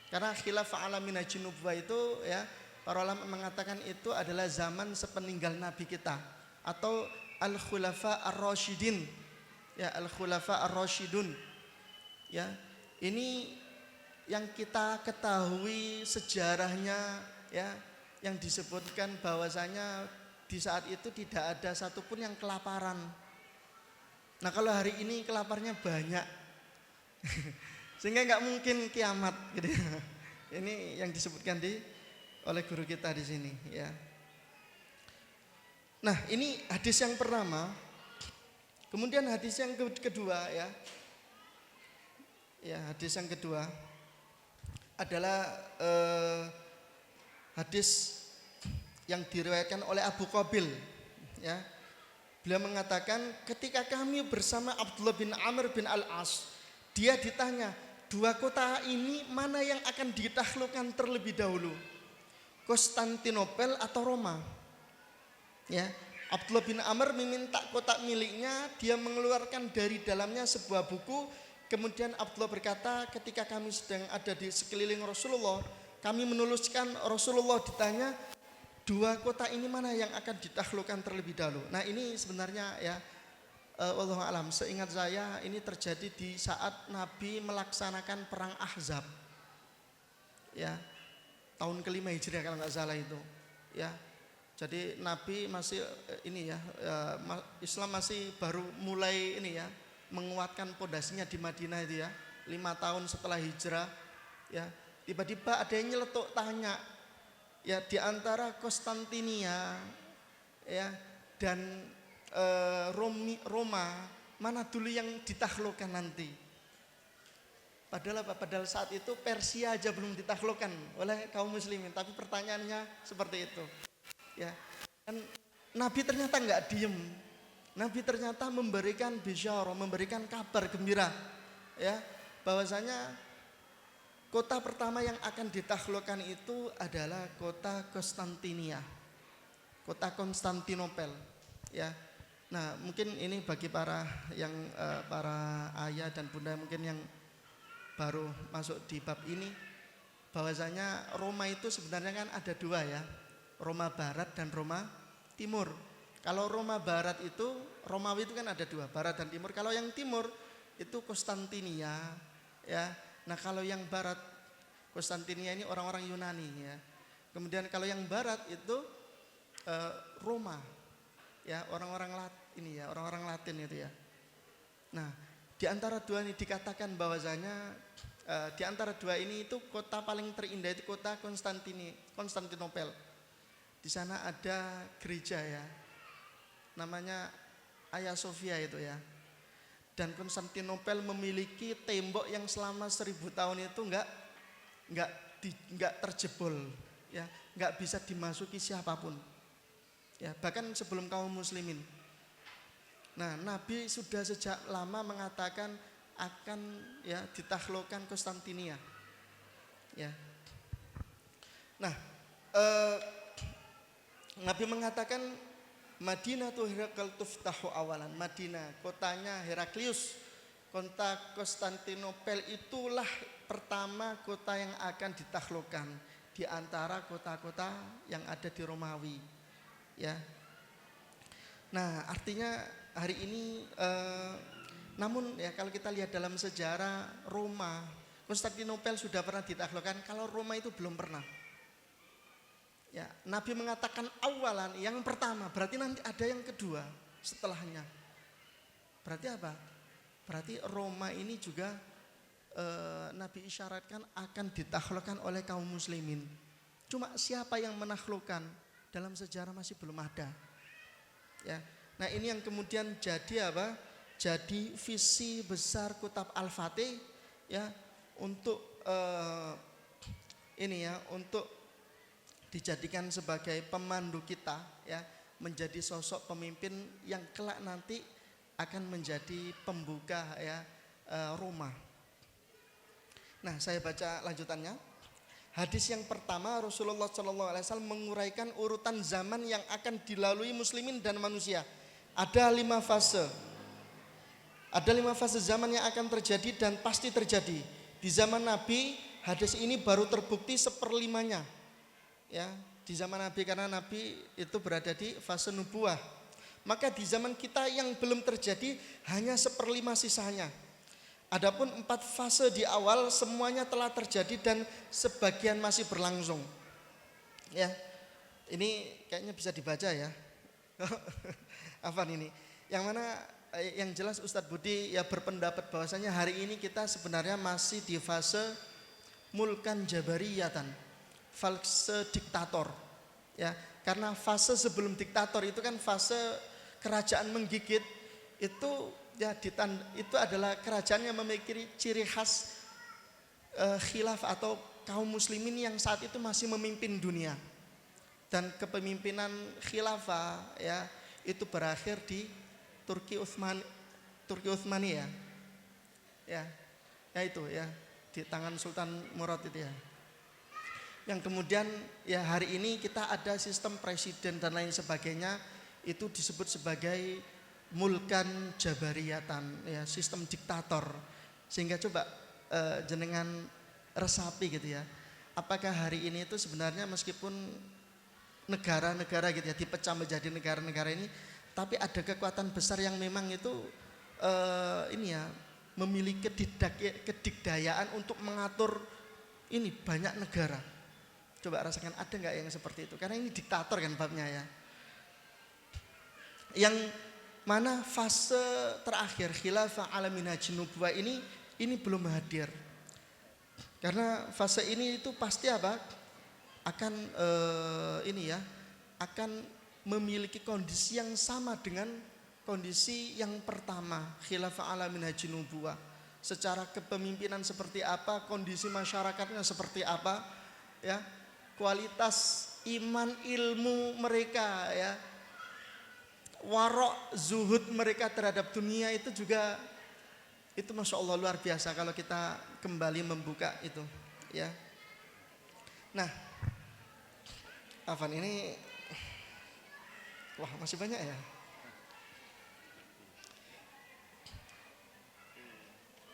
Karena khilafah ala minhajin nubuwah itu ya, para ulama mengatakan itu adalah zaman sepeninggal Nabi kita, atau al-khulafa ar-rasyidin. Ya, al-khulafa ar-rasyidun. Ya, ini yang kita ketahui sejarahnya ya, yang disebutkan bahwasanya di saat itu tidak ada satupun yang kelaparan. Nah, kalau hari ini kelaparnya banyak. Sehingga nggak mungkin kiamat gitu. Ini yang disebutkan oleh guru kita di sini ya. Nah, ini hadis yang pertama. Kemudian hadis yang kedua ya. Ya, hadis yang kedua adalah hadis yang diriwayatkan oleh Abu Qabil ya. Beliau mengatakan ketika kami bersama Abdullah bin Amr bin Al-As, dia ditanya, 2 kota ini mana yang akan ditaklukkan terlebih dahulu? Konstantinopel atau Roma? Ya, Abdullah bin Amr meminta kotak miliknya, dia mengeluarkan dari dalamnya sebuah buku. Kemudian Abdullah berkata, ketika kami sedang ada di sekeliling Rasulullah, kami menuliskan Rasulullah ditanya, 2 kota ini mana yang akan ditaklukkan terlebih dahulu? Nah, ini sebenarnya ya, wallahu alam, seingat saya ini terjadi di saat Nabi melaksanakan perang Ahzab. Ya, tahun ke-5 Hijriah kalau nggak salah itu. Ya, jadi Nabi masih ini ya, Islam masih baru mulai ini ya, menguatkan pondasinya di Madinah itu ya, 5 tahun setelah hijrah. Ya, tiba-tiba ada yang nyeletuk tanya, ya di antara Konstantinia ya dan Roma mana dulu yang ditaklukkan nanti? Padahal saat itu Persia aja belum ditaklukkan oleh kaum muslimin, tapi pertanyaannya seperti itu. Ya, dan Nabi ternyata nggak diem. Nabi ternyata memberikan bisyarah, memberikan kabar gembira. Ya, bahwasanya kota pertama yang akan ditaklukkan itu adalah kota Konstantinia, kota Konstantinopel, ya. Nah, mungkin ini bagi para para ayah dan bunda mungkin yang baru masuk di bab ini, bahwasanya Roma itu sebenarnya kan ada dua ya, Roma Barat dan Roma Timur. Kalau Roma Barat itu, Romawi itu kan ada dua, Barat dan Timur. Kalau yang Timur itu Konstantinia, ya. Nah kalau yang Barat, Konstantinia ini orang-orang Yunani, ya. Kemudian kalau yang Barat itu Roma, ya, orang-orang orang-orang Latin itu ya. Nah di antara dua ini dikatakan bahwasanya di antara dua ini itu kota paling terindah itu kota Konstantinopel. Di sana ada gereja ya, namanya Hagia Sophia itu ya. Dan Konstantinopel memiliki tembok yang selama 1000 tahun itu enggak terjebol, ya, enggak bisa dimasuki siapapun. Ya, bahkan sebelum kaum muslimin. Nah, Nabi sudah sejak lama mengatakan akan ya ditaklukkan Konstantinia. Ya. Nah, Nabi mengatakan Madinah tuh Herakl tuftahu awalan. Madinah, kotanya Heraklius, kota Konstantinopel itulah pertama kota yang akan ditaklukkan di antara kota-kota yang ada di Romawi. Ya. Nah, artinya hari ini namun ya kalau kita lihat dalam sejarah Roma, Konstantinopel sudah pernah ditaklukkan, kalau Roma itu belum pernah. Ya, Nabi mengatakan awalan, yang pertama, berarti nanti ada yang kedua setelahnya. Berarti apa? Berarti Roma ini juga Nabi isyaratkan akan ditaklukkan oleh kaum muslimin. Cuma siapa yang menaklukkan dalam sejarah masih belum ada. Ya. Nah, ini yang kemudian jadi apa? Jadi visi besar Kitab Al-Fatih ya untuk ini ya, untuk dijadikan sebagai pemandu kita ya, menjadi sosok pemimpin yang kelak nanti akan menjadi pembuka ya Roma. Nah, saya baca lanjutannya. Hadis yang pertama, Rasulullah SAW menguraikan urutan zaman yang akan dilalui muslimin dan manusia. Ada 5 fase. Ada 5 fase zaman yang akan terjadi dan pasti terjadi. Di zaman Nabi, hadis ini baru terbukti 1/5-nya. Ya, di zaman Nabi, karena Nabi itu berada di fase nubuah. Maka di zaman kita yang belum terjadi hanya 1/5 sisanya. Adapun 4 fase di awal semuanya telah terjadi dan sebagian masih berlangsung. Ya, ini kayaknya bisa dibaca ya. Apa ini? Yang mana yang jelas Ustadz Budi ya berpendapat bahwasanya hari ini kita sebenarnya masih di fase mulkan jabariyatan, fase diktator. Ya, karena fase sebelum diktator itu kan fase kerajaan menggigit, itu ya itu adalah kerajaan yang memiliki ciri khas khilaf atau kaum muslimin yang saat itu masih memimpin dunia. Dan kepemimpinan khilafah ya itu berakhir di Turki Utsmani ya. Ya itu ya, di tangan Sultan Murad itu ya. Yang kemudian ya hari ini kita ada sistem presiden dan lain sebagainya, itu disebut sebagai mulkan jabariyatan ya, sistem diktator. Sehingga coba jenengan resapi gitu ya. Apakah hari ini itu sebenarnya meskipun negara-negara gitu ya dipecah menjadi negara-negara ini, tapi ada kekuatan besar yang memang itu ini ya memiliki kedikdayaan untuk mengatur ini banyak negara. Coba rasakan, ada nggak yang seperti itu? Karena ini diktator kan babnya ya. Yang mana fase terakhir khilafah ala minhaj nubuwah ini belum hadir. Karena fase ini itu pasti apa? Akan ini ya, akan memiliki kondisi yang sama dengan kondisi yang pertama, khilafah ala minhaj nubuwah. Secara kepemimpinan seperti apa, kondisi masyarakatnya seperti apa, ya, kualitas iman ilmu mereka ya, warok zuhud mereka terhadap dunia itu juga Itu Masya Allah luar biasa kalau kita kembali membuka itu ya. Nah, Afan ini wah masih banyak ya.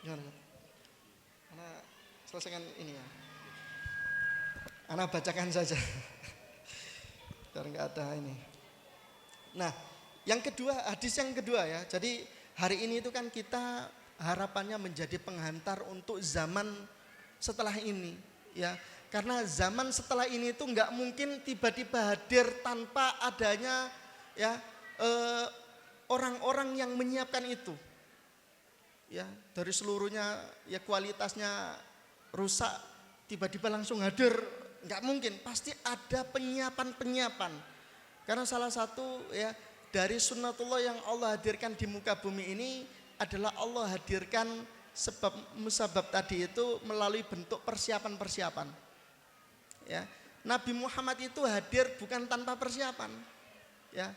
Gimana? Ana selesaikan ini ya. Ana bacakan saja. Biar enggak ada ini. Nah, yang kedua, hadis yang kedua ya. Jadi hari ini itu kan kita harapannya menjadi penghantar untuk zaman setelah ini ya. Karena zaman setelah ini itu enggak mungkin tiba-tiba hadir tanpa adanya ya orang-orang yang menyiapkan itu. Ya, dari seluruhnya ya kualitasnya rusak tiba-tiba langsung hadir, enggak mungkin, pasti ada penyiapan-penyiapan. Karena salah satu ya dari sunnatullah yang Allah hadirkan di muka bumi ini adalah Allah hadirkan sebab musabab tadi itu melalui bentuk persiapan-persiapan. Ya, Nabi Muhammad itu hadir bukan tanpa persiapan. Ya,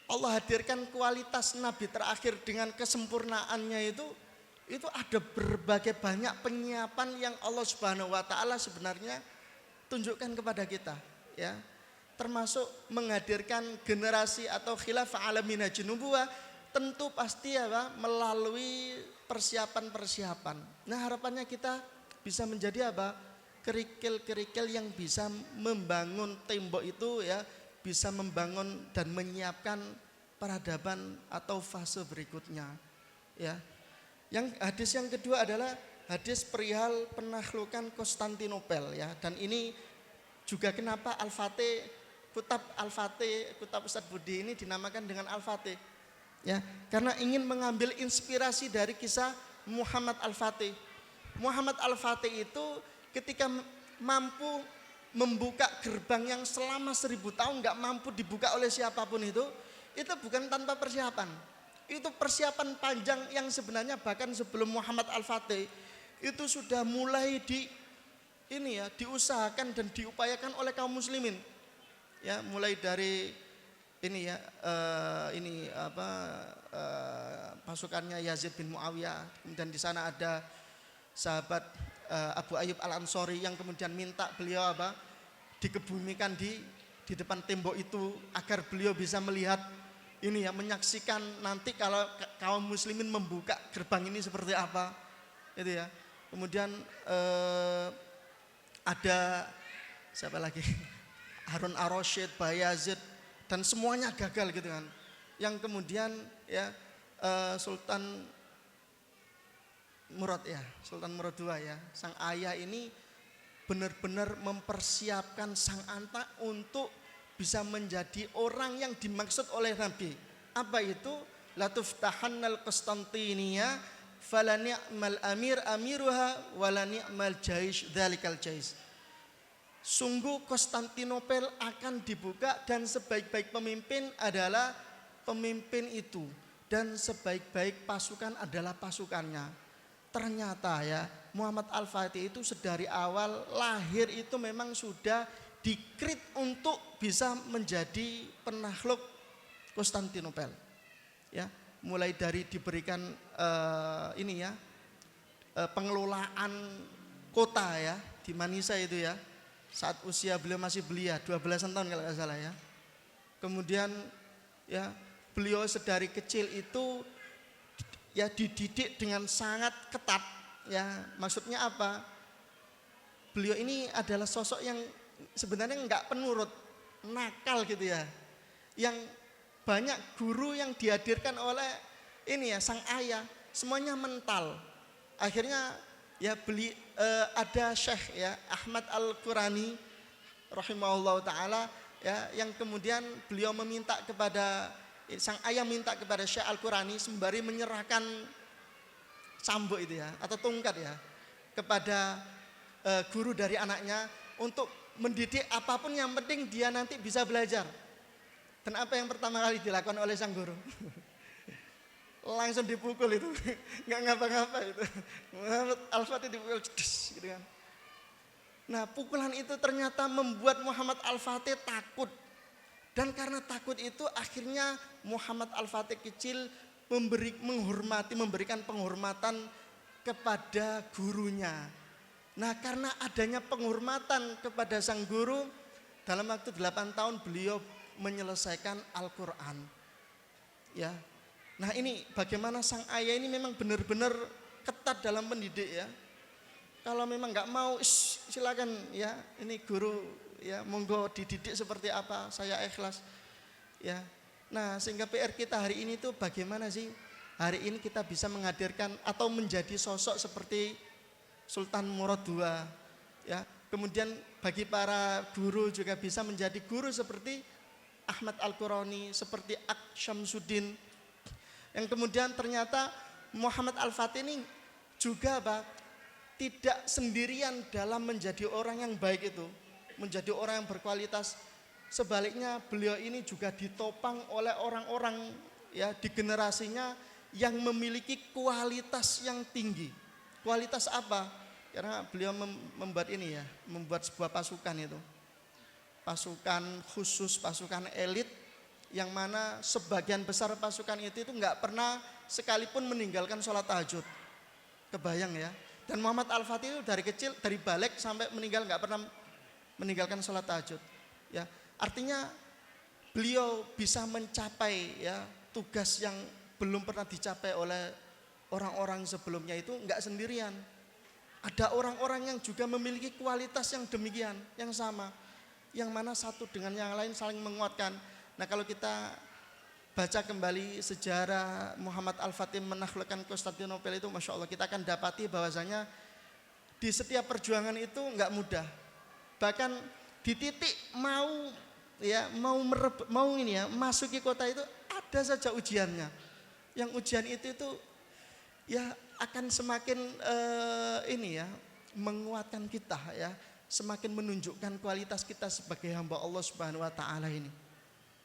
Allah hadirkan kualitas Nabi terakhir dengan kesempurnaannya itu ada berbagai banyak penyiapan yang Allah Subhanahu wa taala sebenarnya tunjukkan kepada kita, ya. Termasuk menghadirkan generasi atau khilafah alamina junubuwa tentu pasti apa melalui persiapan-persiapan. Nah, harapannya kita bisa menjadi apa? Kerikil-kerikil yang bisa membangun tembok itu ya, bisa membangun dan menyiapkan peradaban atau fase berikutnya, ya. Yang hadis yang kedua adalah hadis perihal penaklukan Konstantinopel ya, dan ini juga kenapa Al-Fatih, Kutab Al-Fatih, Kutab Ustadz Budi ini dinamakan dengan Al-Fatih ya, karena ingin mengambil inspirasi dari kisah Muhammad Al-Fatih. Muhammad Al-Fatih itu ketika mampu membuka gerbang yang selama 1000 tahun nggak mampu dibuka oleh siapapun itu bukan tanpa persiapan. Itu persiapan panjang yang sebenarnya bahkan sebelum Muhammad Al-Fatih itu sudah mulai diusahakan dan diupayakan oleh kaum muslimin. Ya, mulai dari pasukannya Yazid bin Muawiyah, kemudian di sana ada sahabat Abu Ayyub Al-Ansori yang kemudian minta beliau dikebumikan di depan tembok itu agar beliau bisa melihat menyaksikan nanti kalau kaum muslimin membuka gerbang ini seperti apa, itu ya. Kemudian ada siapa lagi? Harun Ar-Rasyid, Bayazid, dan semuanya gagal gitu kan. Yang kemudian ya Sultan Murad II ya, sang ayah ini benar-benar mempersiapkan sang anak untuk bisa menjadi orang yang dimaksud oleh Nabi. Apa itu? La tuftahannal Konstantinia fala ni'mal amir amiruha wala ni'mal jaish dzalikal jaish. Sungguh Konstantinopel akan dibuka dan sebaik-baik pemimpin adalah pemimpin itu dan sebaik-baik pasukan adalah pasukannya. Ternyata ya Muhammad Al-Fatih itu sedari awal lahir itu memang sudah dikrit untuk bisa menjadi penakluk Konstantinopel. Ya, mulai dari diberikan pengelolaan kota ya di Manisa itu ya. Saat usia beliau masih belia 12 tahun kalau nggak salah ya. Kemudian ya beliau sedari kecil itu ya dididik dengan sangat ketat ya. Maksudnya apa? Beliau ini adalah sosok yang sebenarnya nggak penurut, nakal gitu ya. Yang banyak guru yang dihadirkan oleh sang ayah semuanya mental. Akhirnya ya ada Syekh ya Ahmad Al-Qurani rahimahullah taala ya, yang kemudian beliau meminta kepada sang ayah minta kepada Syekh Al-Qurani sembari menyerahkan cambuk itu ya atau tongkat ya kepada guru dari anaknya untuk mendidik apapun yang penting dia nanti bisa belajar. Dan apa yang pertama kali dilakukan oleh sang guru? Langsung dipukul itu, nggak ngapa-ngapa itu. Muhammad Al-Fatih dipukul, gitu kan. Nah, pukulan itu ternyata membuat Muhammad Al-Fatih takut. Dan karena takut itu akhirnya Muhammad Al-Fatih kecil memberikan penghormatan kepada gurunya. Nah, karena adanya penghormatan kepada sang guru, dalam waktu 8 tahun beliau menyelesaikan Al-Quran. Ya, nah ini bagaimana sang ayah ini memang benar-benar ketat dalam mendidik ya. Kalau memang nggak mau, silakan ya, ini guru ya, monggo dididik seperti apa, saya ikhlas. Ya, nah sehingga PR kita hari ini tuh bagaimana sih hari ini kita bisa menghadirkan atau menjadi sosok seperti Sultan Murad II. Ya, kemudian bagi para guru juga bisa menjadi guru seperti Ahmad Al-Qurani, seperti Ak Syamsuddin. Yang kemudian ternyata Muhammad Al-Fatih ini juga tidak sendirian dalam menjadi orang yang baik itu, menjadi orang yang berkualitas. Sebaliknya beliau ini juga ditopang oleh orang-orang ya di generasinya yang memiliki kualitas yang tinggi. Kualitas apa? Karena beliau membuat ini ya, membuat sebuah pasukan itu. Pasukan khusus, pasukan elit yang mana sebagian besar pasukan itu enggak pernah sekalipun meninggalkan sholat tahajud. Kebayang ya. Dan Muhammad Al-Fatih itu dari kecil, dari balik sampai meninggal enggak pernah meninggalkan sholat tahajud. Ya, artinya beliau bisa mencapai ya tugas yang belum pernah dicapai oleh orang-orang sebelumnya itu enggak sendirian. Ada orang-orang yang juga memiliki kualitas yang demikian, yang sama. Yang mana satu dengan yang lain saling menguatkan. Nah, kalau kita baca kembali sejarah Muhammad Al-Fatih menaklukkan Konstantinopel itu, Masya Allah, kita akan dapati bahwasanya di setiap perjuangan itu enggak mudah. Bahkan di titik mau masuki kota itu ada saja ujiannya. Yang ujian itu ya akan semakin menguatkan kita ya, semakin menunjukkan kualitas kita sebagai hamba Allah Subhanahu wa taala ini.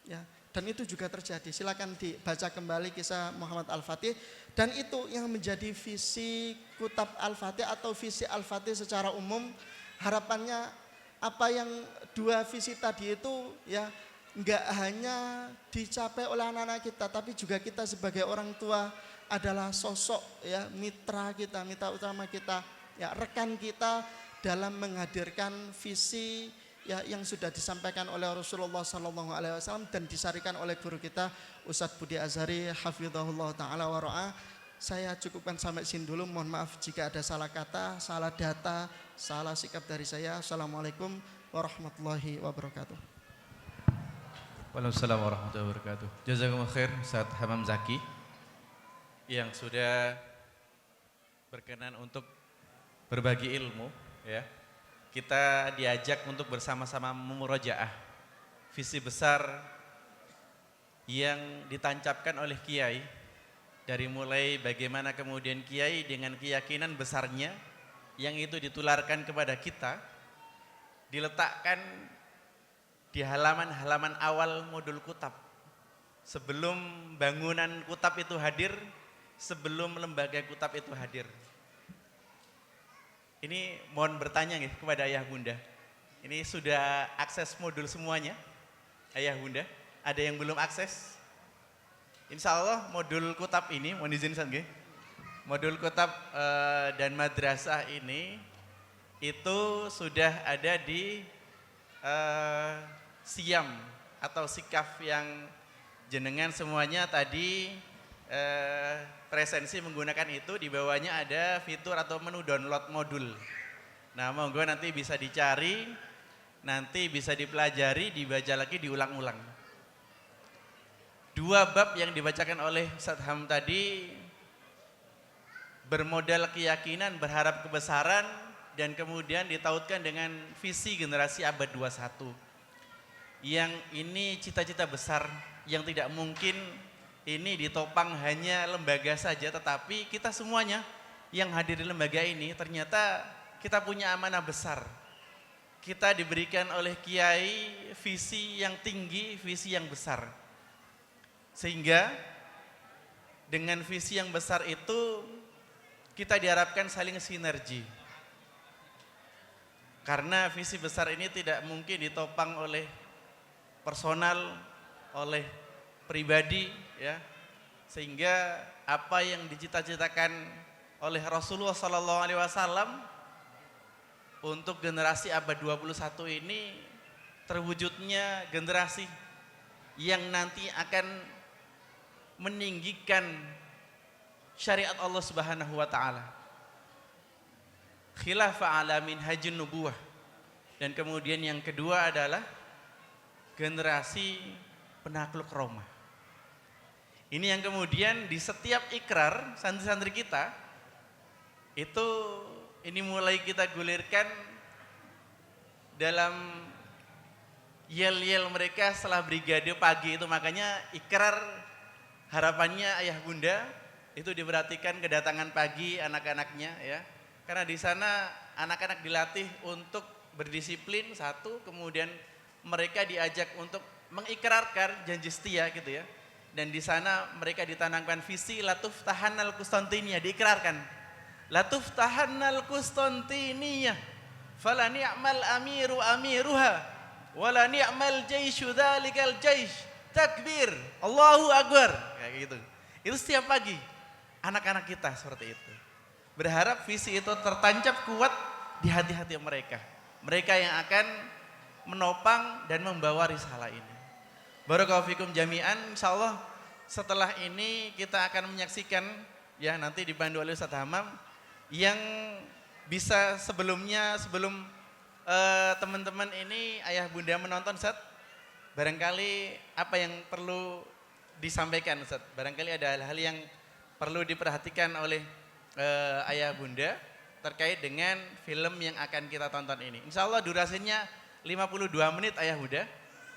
Ya, dan itu juga terjadi. Silakan dibaca kembali kisah Muhammad Al-Fatih, dan itu yang menjadi visi Kutab Al-Fatih atau visi Al-Fatih secara umum. Harapannya apa yang dua visi tadi itu ya enggak hanya dicapai oleh anak-anak kita, tapi juga kita sebagai orang tua adalah sosok ya mitra kita, mitra utama kita, ya rekan kita dalam menghadirkan visi ya yang sudah disampaikan oleh Rasulullah SAW dan disarikan oleh guru kita Ustadz Budi Azhari hafizahullah taala wa ra'ah. Saya cukupkan sampai sini dulu. Mohon maaf jika ada salah kata, salah data, salah sikap dari saya. Assalamualaikum warahmatullahi wabarakatuh. Waalaikumsalam warahmatullahi wabarakatuh. Jazakumullah khair Ustaz Hamam Zaki yang sudah berkenan untuk berbagi ilmu ya. Kita diajak untuk bersama-sama memurajaah visi besar yang ditancapkan oleh kiai, dari mulai bagaimana kemudian kiai dengan keyakinan besarnya yang itu ditularkan kepada kita, diletakkan di halaman-halaman awal modul kutab. Sebelum bangunan kutab itu hadir, sebelum lembaga kutab itu hadir. Ini mohon bertanya nih kepada ayah bunda. Ini sudah akses modul semuanya? Ayah bunda, ada yang belum akses? Insya Allah modul kutab ini, mohon izin nggih. Modul kutab dan madrasah ini itu sudah ada di Siam atau Sikaf yang jenengan semuanya tadi presensi menggunakan itu. Di bawahnya ada fitur atau menu download modul. Nah, monggo nanti bisa dicari, nanti bisa dipelajari, dibaca lagi, diulang-ulang. Dua bab yang dibacakan oleh Ustadz Ham tadi bermodal keyakinan, berharap kebesaran, dan kemudian ditautkan dengan visi generasi abad 21. Yang ini cita-cita besar yang tidak mungkin ini ditopang hanya lembaga saja, tetapi kita semuanya yang hadir di lembaga ini ternyata kita punya amanah besar. Kita diberikan oleh kiai visi yang tinggi, visi yang besar. Sehingga dengan visi yang besar itu kita diharapkan saling sinergi. Karena visi besar ini tidak mungkin ditopang oleh personal, oleh pribadi ya. Sehingga apa yang dicita-citakan oleh Rasulullah SAW untuk generasi abad 21 ini terwujudnya generasi yang nanti akan meninggikan syariat Allah Subhanahu wa taala. Khilafah ala minhajin nubuwah. Dan kemudian yang kedua adalah generasi penakluk Roma. Ini yang kemudian di setiap ikrar santri-santri kita itu ini mulai kita gulirkan dalam yel-yel mereka setelah brigade pagi itu. Makanya ikrar harapannya ayah bunda itu diperhatikan kedatangan pagi anak-anaknya ya. Karena di sana anak-anak dilatih untuk berdisiplin satu, kemudian mereka diajak untuk mengikrarkan janji setia gitu ya. Dan di sana mereka ditanamkan visi latuf tahanal Kustantinia, diikrarkan. Latuf tahanal Kustantinia, fala ni'mal amiru amiruha, wala ni'mal jaishu dzalikal jaish. Takbir, Allahu Akbar, kayak gitu. Itu setiap pagi anak-anak kita seperti itu. Berharap visi itu tertancap kuat di hati-hati mereka. Mereka yang akan menopang dan membawa risalah ini. Barakallahu fikum jami'an. Insyaallah setelah ini kita akan menyaksikan ya nanti dipandu oleh Ustaz Hamam yang bisa sebelum teman-teman ini ayah bunda menonton Ustaz, barangkali apa yang perlu disampaikan Ustaz? Barangkali ada hal-hal yang perlu diperhatikan oleh ayah bunda terkait dengan film yang akan kita tonton ini. Insyaallah durasinya 52 menit ayah bunda.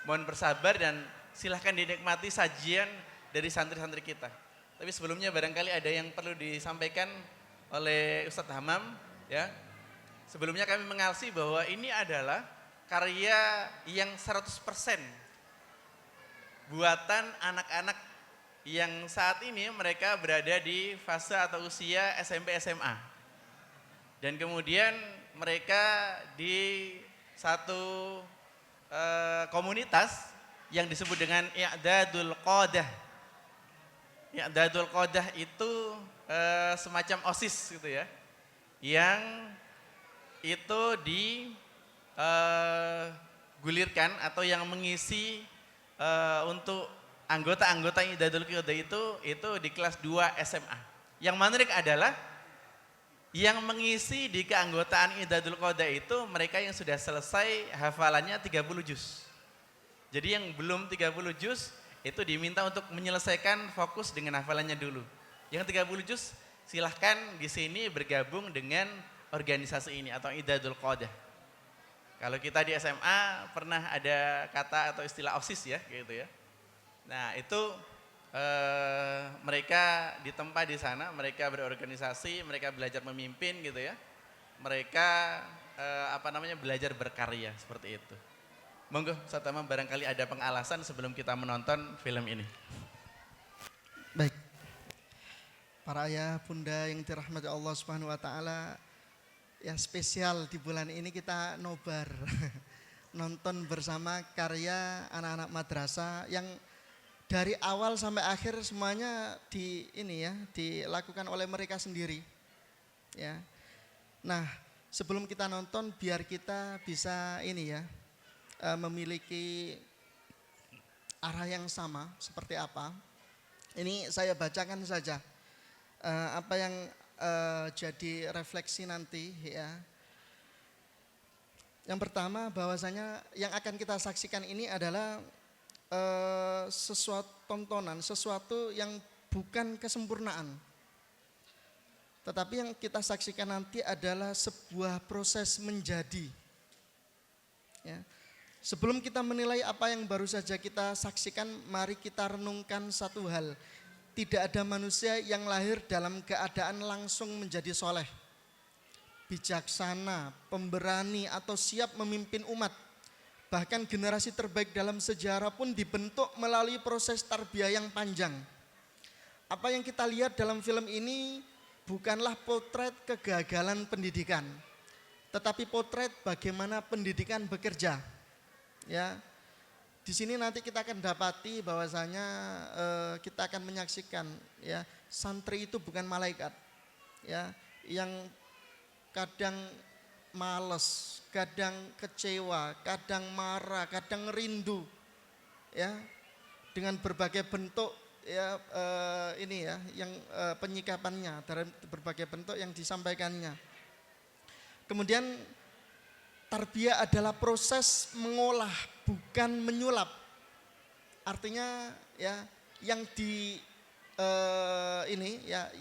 Mohon bersabar dan silahkan dinikmati sajian dari santri-santri kita. Tapi sebelumnya barangkali ada yang perlu disampaikan oleh Ustadz Hamam ya. Sebelumnya kami mengalsi bahwa ini adalah karya yang 100% buatan anak-anak yang saat ini mereka berada di fase atau usia SMP SMA. Dan kemudian mereka di satu komunitas yang disebut dengan I'dadul Qadah. I'dadul Qadah itu semacam OSIS gitu ya. Yang itu digulirkan atau yang mengisi untuk anggota-anggota I'dadul Qadah itu di kelas 2 SMA. Yang menarik adalah yang mengisi di keanggotaan I'dadul Qadah itu mereka yang sudah selesai hafalannya 30 juz. Jadi yang belum 30 juz itu diminta untuk menyelesaikan fokus dengan hafalannya dulu. Yang 30 juz silahkan di sini bergabung dengan organisasi ini atau I'dadul Qadah. Kalau kita di SMA pernah ada kata atau istilah OSIS ya gitu ya. Nah itu mereka ditempa di sana, mereka berorganisasi, mereka belajar memimpin gitu ya. Mereka belajar berkarya seperti itu. Monggo Ustaz Hamam barangkali ada pengalasan sebelum kita menonton film ini. Baik. Para ayah bunda yang dirahmati Allah Subhanahu wa taala, ya spesial di bulan ini kita nobar nonton bersama karya anak-anak madrasah yang dari awal sampai akhir semuanya dilakukan oleh mereka sendiri. Ya. Nah, sebelum kita nonton biar kita bisa memiliki arah yang sama seperti apa. Ini saya bacakan saja apa yang jadi refleksi nanti ya. Yang pertama bahwasanya yang akan kita saksikan ini adalah sesuatu tontonan, sesuatu yang bukan kesempurnaan. Tetapi yang kita saksikan nanti adalah sebuah proses menjadi. Ya. Sebelum kita menilai apa yang baru saja kita saksikan, mari kita renungkan satu hal. Tidak ada manusia yang lahir dalam keadaan langsung menjadi soleh, bijaksana, pemberani atau siap memimpin umat. Bahkan generasi terbaik dalam sejarah pun dibentuk melalui proses tarbiyah yang panjang. Apa yang kita lihat dalam film ini bukanlah potret kegagalan pendidikan, tetapi potret bagaimana pendidikan bekerja. Ya, di sini nanti kita akan dapati bahwasanya kita akan menyaksikan ya santri itu bukan malaikat ya yang kadang males, kadang kecewa, kadang marah, kadang rindu ya dengan berbagai bentuk ya ini ya yang penyikapannya dari berbagai bentuk yang disampaikannya. Kemudian tarbiyah adalah proses mengolah, bukan menyulap. Artinya ya yang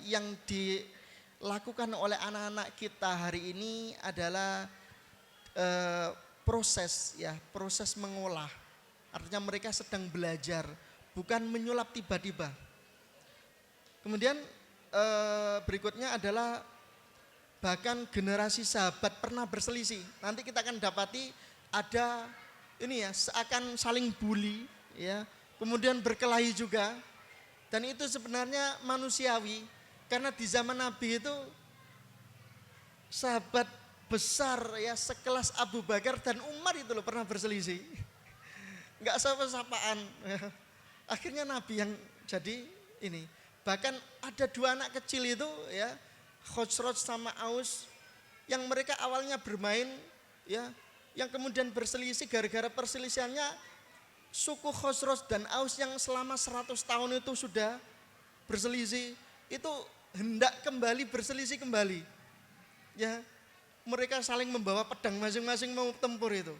yang dilakukan oleh anak-anak kita hari ini adalah proses mengolah. Artinya mereka sedang belajar, bukan menyulap tiba-tiba. Kemudian berikutnya adalah bahkan generasi sahabat pernah berselisih. Nanti kita akan dapati ada ini ya seakan saling bully ya, kemudian berkelahi juga. Dan itu sebenarnya manusiawi karena di zaman Nabi itu sahabat besar ya sekelas Abu Bakar dan Umar itu loh pernah berselisih. Enggak sapa-sapaan. Akhirnya Nabi yang jadi ini. Bahkan ada dua anak kecil itu ya, Khosroj sama Aus yang mereka awalnya bermain ya, yang kemudian berselisih gara-gara perselisihannya suku Khosroj dan Aus yang selama 100 tahun itu sudah berselisih itu hendak kembali berselisih kembali. Ya, mereka saling membawa pedang masing-masing mau tempur itu.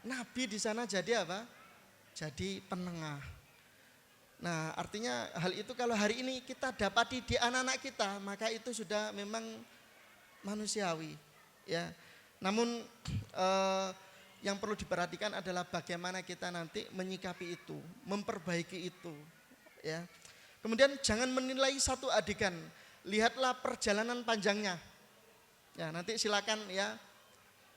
Nabi di sana jadi apa? Jadi penengah. Nah, artinya hal itu kalau hari ini kita dapati di anak-anak kita, maka itu sudah memang manusiawi, ya. Namun yang perlu diperhatikan adalah bagaimana kita nanti menyikapi itu, memperbaiki itu, ya. Kemudian jangan menilai satu adegan, lihatlah perjalanan panjangnya. Ya, nanti silakan ya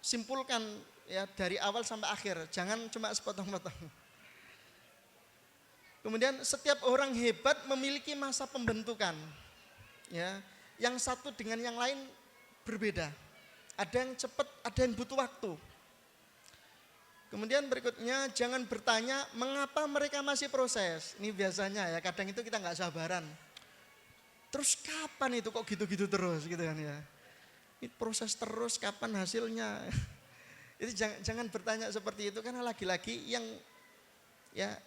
simpulkan ya dari awal sampai akhir, jangan cuma sepotong-potong. Kemudian setiap orang hebat memiliki masa pembentukan. Ya, yang satu dengan yang lain berbeda. Ada yang cepat, ada yang butuh waktu. Kemudian berikutnya jangan bertanya mengapa mereka masih proses. Ini biasanya ya, kadang itu kita nggak sabaran. Terus kapan itu kok gitu-gitu terus gitu kan ya. Ini proses terus kapan hasilnya. Itu jangan bertanya seperti itu karena lagi-lagi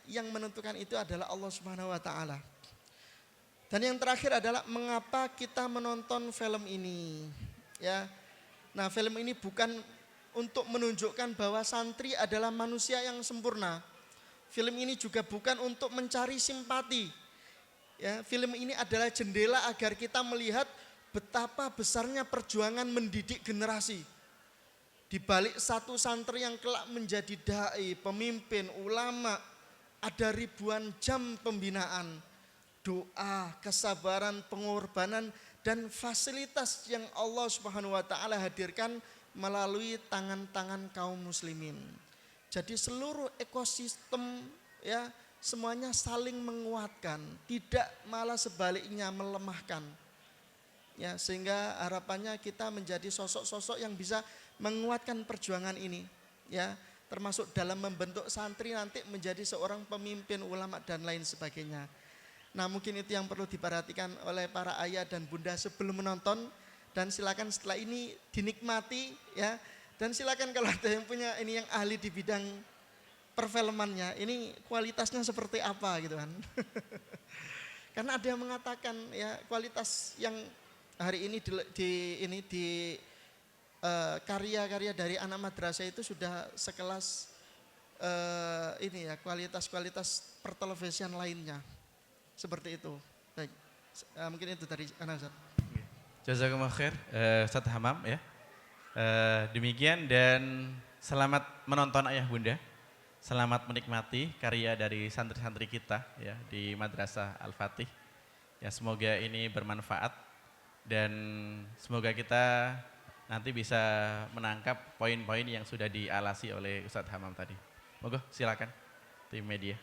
yang menentukan itu adalah Allah Subhanahu wa taala. Dan yang terakhir adalah mengapa kita menonton film ini. Ya. Nah, film ini bukan untuk menunjukkan bahwa santri adalah manusia yang sempurna. Film ini juga bukan untuk mencari simpati. Ya, film ini adalah jendela agar kita melihat betapa besarnya perjuangan mendidik generasi. Di balik satu santri yang kelak menjadi dai, pemimpin, ulama, ada ribuan jam pembinaan, doa, kesabaran, pengorbanan, dan fasilitas yang Allah Subhanahu wa taala hadirkan melalui tangan-tangan kaum muslimin. Jadi seluruh ekosistem ya semuanya saling menguatkan, tidak malah sebaliknya melemahkan. Ya, sehingga harapannya kita menjadi sosok-sosok yang bisa menguatkan perjuangan ini, ya. Termasuk dalam membentuk santri nanti menjadi seorang pemimpin, ulama dan lain sebagainya. Nah, mungkin itu yang perlu diperhatikan oleh para ayah dan bunda sebelum menonton, dan silakan setelah ini dinikmati ya. Dan silakan kalau ada yang punya ini yang ahli di bidang perfilmannya, ini kualitasnya seperti apa gitu kan. Karena ada yang mengatakan ya kualitas yang hari ini di karya-karya dari anak madrasah itu sudah sekelas ini ya kualitas pertelevisian lainnya seperti itu. Baik, mungkin itu dari anak Ustaz. Jazakumullah khair, Ustaz Hamam ya. Demikian dan selamat menonton ayah bunda, selamat menikmati karya dari santri-santri kita ya di Madrasah Al-Fatih. Ya semoga ini bermanfaat dan semoga kita nanti bisa menangkap poin-poin yang sudah dialasi oleh Ustadz Hamam tadi. Moga silakan tim media.